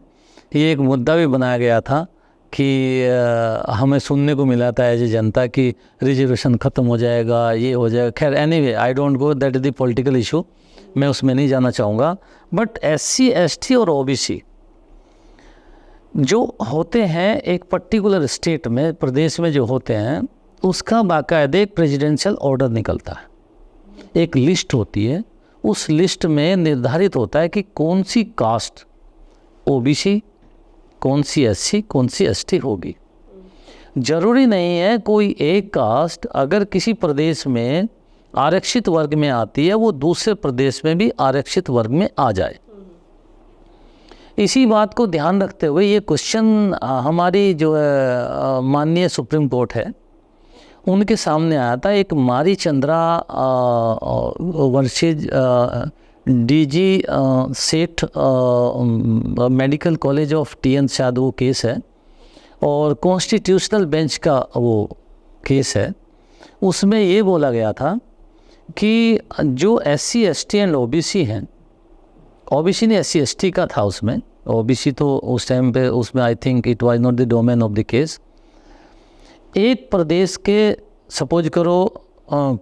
ये एक मुद्दा भी बनाया गया था कि हमें सुनने को मिला था एज ए जनता कि रिजर्वेशन ख़त्म हो जाएगा, ये हो जाएगा। खैर anyway I don't go, that is the political issue, मैं उसमें नहीं जाना चाहूँगा। बट एससी एसटी और ओबीसी जो होते हैं एक पर्टिकुलर स्टेट में, प्रदेश में जो होते हैं, उसका बाकायदे एक प्रेसिडेंशियल ऑर्डर निकलता है, एक लिस्ट होती है। उस लिस्ट में निर्धारित होता है कि कौन सी कास्ट ओबीसी, कौन सी एससी, कौन सी एसटी होगी। ज़रूरी नहीं है कोई एक कास्ट अगर किसी प्रदेश में आरक्षित वर्ग में आती है वो दूसरे प्रदेश में भी आरक्षित वर्ग में आ जाए। इसी बात को ध्यान रखते हुए ये क्वेश्चन हमारी जो है माननीय सुप्रीम कोर्ट है उनके सामने आया था। एक मारी चंद्रा वर्सेज डीजी सेठ मेडिकल कॉलेज ऑफ टीएन शायद वो केस है, और कॉन्स्टिट्यूशनल बेंच का वो केस है। उसमें ये बोला गया था कि जो एससी एसटी एंड ओबीसी हैं, ओबीसी ने एससी एसटी का था उसमें, ओबीसी तो उस टाइम पे उसमें I think it was not the domain of the case. एक प्रदेश के सपोज करो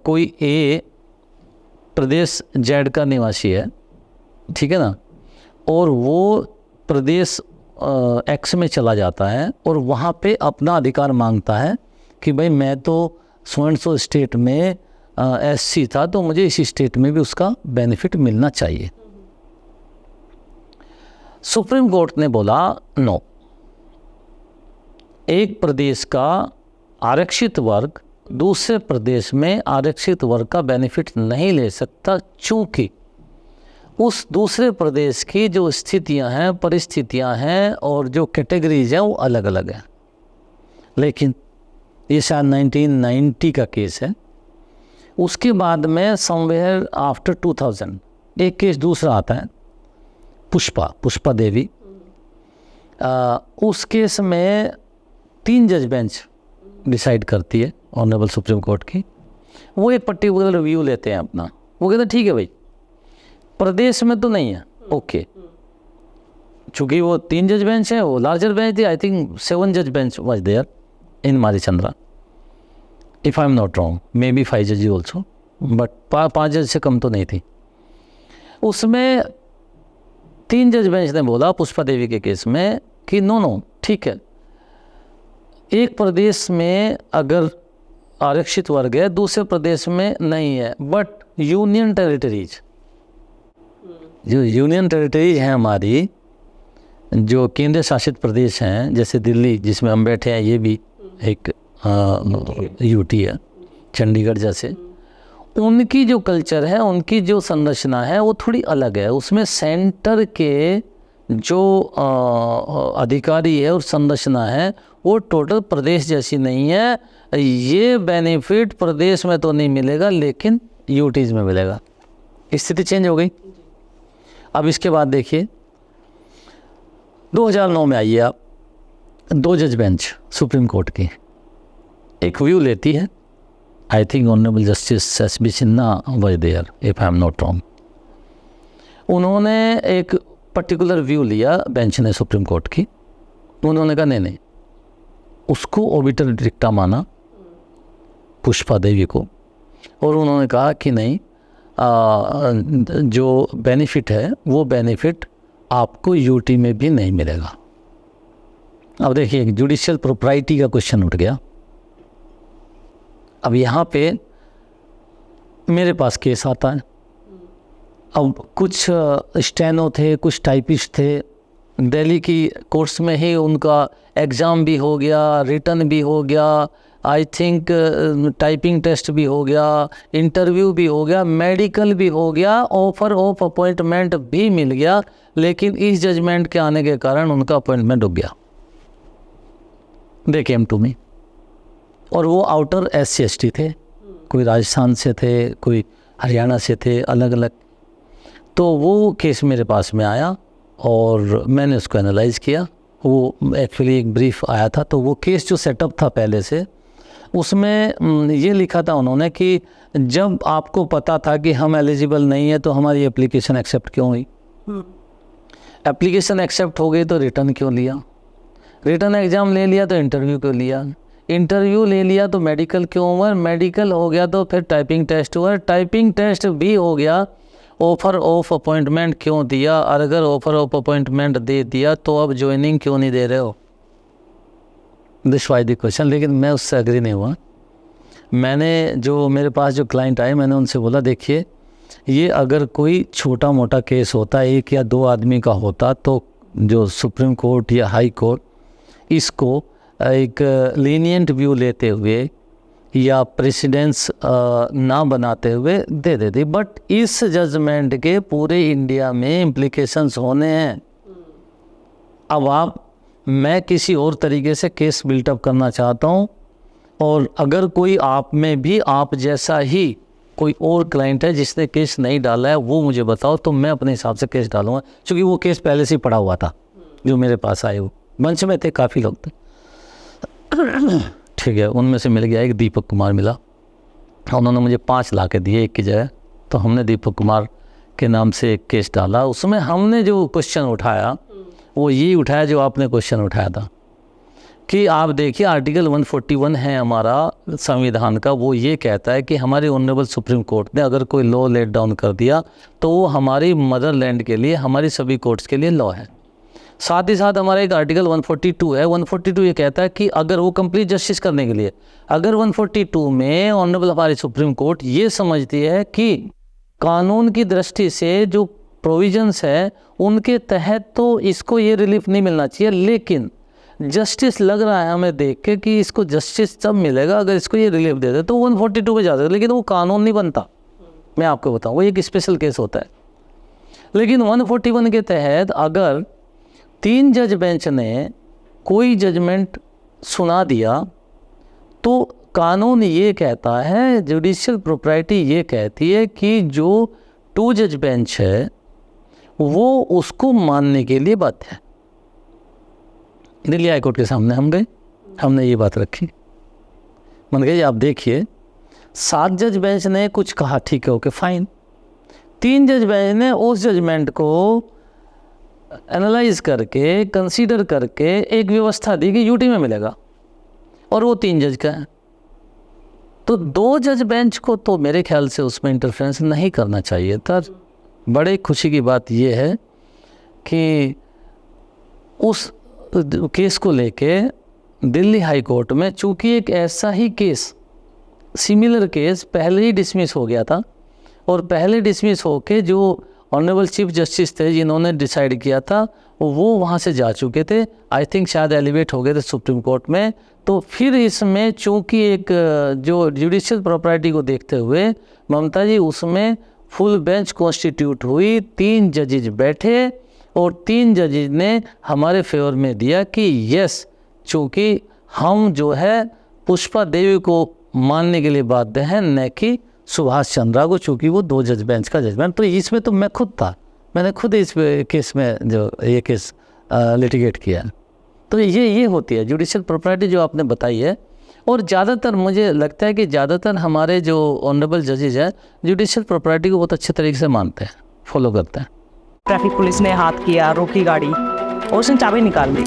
कोई ए प्रदेश जेड का निवासी है, ठीक है ना, और वो प्रदेश एक्स में चला जाता है और वहाँ पे अपना अधिकार मांगता है कि भाई मैं तो सो एंड सो स्टेट में एससी था, तो मुझे इसी स्टेट में भी उसका बेनिफिट मिलना चाहिए। सुप्रीम कोर्ट ने बोला नो, एक प्रदेश का आरक्षित वर्ग दूसरे प्रदेश में आरक्षित वर्ग का बेनिफिट नहीं ले सकता, चूँकि उस दूसरे प्रदेश की जो स्थितियां हैं, परिस्थितियां हैं और जो कैटेगरीज हैं वो अलग अलग हैं। लेकिन ये शायद 1990 का केस है। उसके बाद में समवेयर आफ्टर 2000 एक केस दूसरा आता है, पुष्पा देवी। उस केस में 3 जज बेंच डिसाइड करती है ऑनरेबल सुप्रीम कोर्ट की। वो एक पर्टिकुलर व्यू लेते हैं अपना, वो कहते हैं ठीक है भाई प्रदेश में तो नहीं है, ओके, चूँकि वो 3 जज बेंच है, वो लार्जर बेंच थी, आई थिंक 7 जज बेंच वाज देयर इन मारीचंद्रा, if I am not wrong, maybe 5 जज ऑल्सो, बट 5 जज से कम तो नहीं थी। उसमें 3 जज बेंच ने बोला पुष्पा देवी के केस में कि नो ठीक है, एक प्रदेश में अगर आरक्षित वर्ग है दूसरे प्रदेश में नहीं है, बट यूनियन टेरिटरीज, जो यूनियन टेरिटरीज हैं हमारी, जो केंद्र शासित प्रदेश हैं, जैसे दिल्ली जिसमें हम बैठे हैं, ये भी एक यूटी है, चंडीगढ़ जैसे, उनकी जो कल्चर है, उनकी जो संरचना है वो थोड़ी अलग है। उसमें सेंटर के जो अधिकारी है और संरचना है वो टोटल प्रदेश जैसी नहीं है। ये बेनिफिट प्रदेश में तो नहीं मिलेगा लेकिन यूटीज़ में मिलेगा। स्थिति चेंज हो गई। अब इसके बाद देखिए 2009 में आइए आप, 2 जज बेंच सुप्रीम कोर्ट की एक व्यू लेती है, I think honourable justice S B. Sinha was there if I am not wrong. उन्होंने एक पर्टिकुलर व्यू लिया बेंच ने सुप्रीम कोर्ट की, उन्होंने कहा नहीं उसको ऑबिटर डिक्टा माना पुष्पा देवी को, और उन्होंने कहा कि नहीं जो बेनिफिट है वो बेनिफिट आपको यूटी में भी नहीं मिलेगा। अब देखिए जुडिशियल प्रोप्राइटी का क्वेश्चन उठ गया। अब यहाँ पे मेरे पास केस आता है। अब कुछ स्टेनो थे, कुछ टाइपिस्ट थे, दिल्ली की कोर्ट्स में ही उनका एग्ज़ाम भी हो गया, रिटर्न भी हो गया, आई थिंक टाइपिंग टेस्ट भी हो गया, इंटरव्यू भी हो गया, मेडिकल भी हो गया, ऑफर ऑफ अपॉइंटमेंट भी मिल गया, लेकिन इस जजमेंट के आने के कारण उनका अपॉइंटमेंट रुक गया। दे केम टू मी, और वो आउटर SC/ST थे, कोई राजस्थान से थे, कोई हरियाणा से थे, अलग अलग। तो वो केस मेरे पास में आया और मैंने उसको एनालाइज़ किया। वो एक्चुअली एक ब्रीफ आया था, तो वो केस जो सेटअप था पहले से, उसमें ये लिखा था उन्होंने कि जब आपको पता था कि हम एलिजिबल नहीं है तो हमारी एप्लीकेशन एक्सेप्ट क्यों हुई, एप्लीकेशन एक्सेप्ट हो गई तो रिटर्न क्यों लिया, रिटर्न एग्ज़ाम ले लिया तो इंटरव्यू क्यों लिया, इंटरव्यू ले लिया तो मेडिकल क्यों हुआ, मेडिकल हो गया तो फिर टाइपिंग टेस्ट हुआ, टाइपिंग टेस्ट भी हो गया, ऑफ़र ऑफ अपॉइंटमेंट क्यों दिया, और अगर ऑफ़र ऑफ अपॉइंटमेंट दे दिया तो अब ज्वाइनिंग क्यों नहीं दे रहे हो। This was the question. लेकिन मैं उससे एग्री नहीं हुआ। मैंने जो मेरे पास जो क्लाइंट आए, मैंने उनसे बोला देखिए ये अगर कोई छोटा मोटा केस होता, 1 या 2 आदमी का होता, तो जो सुप्रीम कोर्ट या हाई कोर्ट इसको एक लीनियंट व्यू लेते हुए या प्रेसिडेंस ना बनाते हुए दे देती, बट इस जजमेंट के पूरे इंडिया में इम्प्लीकेशंस होने हैं। अब मैं किसी और तरीके से केस बिल्टअप करना चाहता हूँ, और अगर कोई आप में भी आप जैसा ही कोई और क्लाइंट है जिसने केस नहीं डाला है, वो मुझे बताओ, तो मैं अपने हिसाब से केस डालूँगा, क्योंकि वो केस पहले से ही पड़ा हुआ था। जो मेरे पास आए वो मंच में थे, काफ़ी लोग थे, ठीक है। उनमें से मिल गया एक दीपक कुमार मिला, उन्होंने मुझे 5 ला के दिए एक की जगह, तो हमने दीपक कुमार के नाम से एक केस डाला। उसमें हमने जो क्वेश्चन उठाया वो यही उठाया जो आपने क्वेश्चन उठाया था। कि आप देखिए आर्टिकल 141 है हमारा संविधान का, वो ये कहता है कि हमारे ऑनरेबल सुप्रीम कोर्ट ने अगर कोई लॉ लेट डाउन कर दिया तो वो हमारी मदरलैंड के लिए, हमारी सभी कोर्ट्स के लिए लॉ है। साथ ही साथ हमारा एक आर्टिकल 142 है। 142 ये कहता है कि अगर वो कंप्लीट जस्टिस करने के लिए, अगर 142 में ऑनरेबल हमारी सुप्रीम कोर्ट ये समझती है कि कानून की दृष्टि से जो प्रोविजंस है उनके तहत तो इसको ये रिलीफ नहीं मिलना चाहिए, लेकिन जस्टिस लग रहा है हमें देख के कि इसको जस्टिस तब मिलेगा अगर इसको ये रिलीफ दे दे, तो 142 में जा सकता है, लेकिन वो कानून नहीं बनता। मैं आपको बताऊँ, वो एक स्पेशल केस होता है। लेकिन 141 के तहत अगर 3 जज बेंच ने कोई जजमेंट सुना दिया तो कानून ये कहता है, जुडिशियल प्रॉपर्टी ये कहती है कि जो 2 जज बेंच है वो उसको मानने के लिए बाध्य है। दिल्ली हाई कोर्ट के सामने हम गए, हमने ये बात रखी, मैंने कहा आप देखिए 7 जज बेंच ने कुछ कहा, ठीक है, ओके फाइन। 3 जज बेंच ने उस जजमेंट को एनालाइज करके, कंसीडर करके एक व्यवस्था दी कि यूटी में मिलेगा, और वो 3 जज का है। तो 2 जज बेंच को तो मेरे ख्याल से उसमें इंटरफेरेंस नहीं करना चाहिए था। बड़े खुशी की बात ये है कि उस केस को लेके दिल्ली हाई कोर्ट में, चूँकि एक ऐसा ही केस, सिमिलर केस पहले ही डिसमिस हो गया था, और पहले डिसमिस होके जो ऑनरेबल चीफ जस्टिस थे जिन्होंने डिसाइड किया था वो वहाँ से जा चुके थे, आई थिंक शायद एलिवेट हो गए थे सुप्रीम कोर्ट में। तो फिर इसमें चूँकि एक जो जुडिशियल प्रॉपर्टी को देखते हुए ममता जी उसमें फुल बेंच कॉन्स्टिट्यूट हुई, 3 जजेज बैठे और 3 जजेज ने हमारे फेवर में दिया कि यस, चूँकि हम जो है पुष्पा देवी को मानने के लिए बाध्य हैं, न कि सुभाष चंद्रा को, चूँकि वो 2 जज बेंच का जजमेंट। तो इसमें तो मैं खुद था, मैंने खुद इस केस में जो ये केस लिटिगेट किया। तो ये होती है जुडिशियल प्रॉपर्टी जो आपने बताई है। और ज़्यादातर मुझे लगता है कि ज़्यादातर हमारे जो ऑनरेबल जजेज हैं जुडिशियल प्रॉपर्टी को बहुत अच्छे तरीके से मानते हैं, फॉलो करते हैं। ट्रैफिक पुलिस ने हाथ किया, रोकी गाड़ी और उसने चाबी निकाल दी।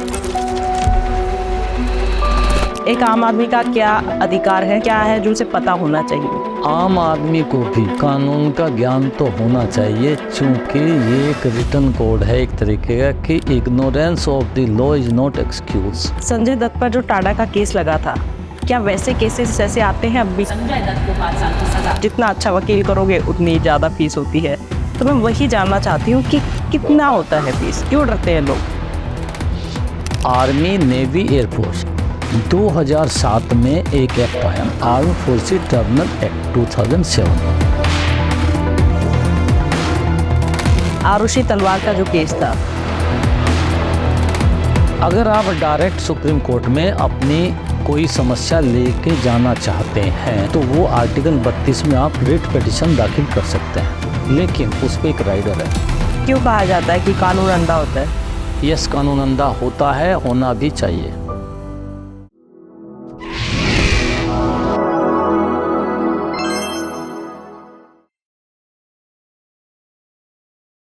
एक आम आदमी का क्या अधिकार है, क्या है जो उसे पता होना चाहिए? आम आदमी को भी कानून का ज्ञान तो होना चाहिए, क्योंकि ये एक रिटन कोड है एक तरीके का कि ignorance of the law is not excuse. Sanjay Dutt पर जो टाडा का केस लगा था, क्या वैसे केसेस जैसे आते हैं अब भी? संजय दत्त को 5 साल की सजा। जितना अच्छा वकील करोगे उतनी ज़्यादा फीस होती है। तो मैं वही जानना चाहती हूँ कि कितना होता है फीस, क्यों डरते हैं लोग? आर्मी, नेवी, एयरफोर्स 2007 में एक एक्ट आया, arm forces tribunal act 2007। Aarushi Talwar का जो केस था, अगर आप डायरेक्ट सुप्रीम कोर्ट में अपनी कोई समस्या लेके जाना चाहते हैं तो वो आर्टिकल 32 में आप रिट पिटीशन दाखिल कर सकते हैं, लेकिन उस पर एक राइडर है। क्यों कहा जाता है कि कानून अंधा होता है? यस, कानून अंधा होता है, होना भी चाहिए।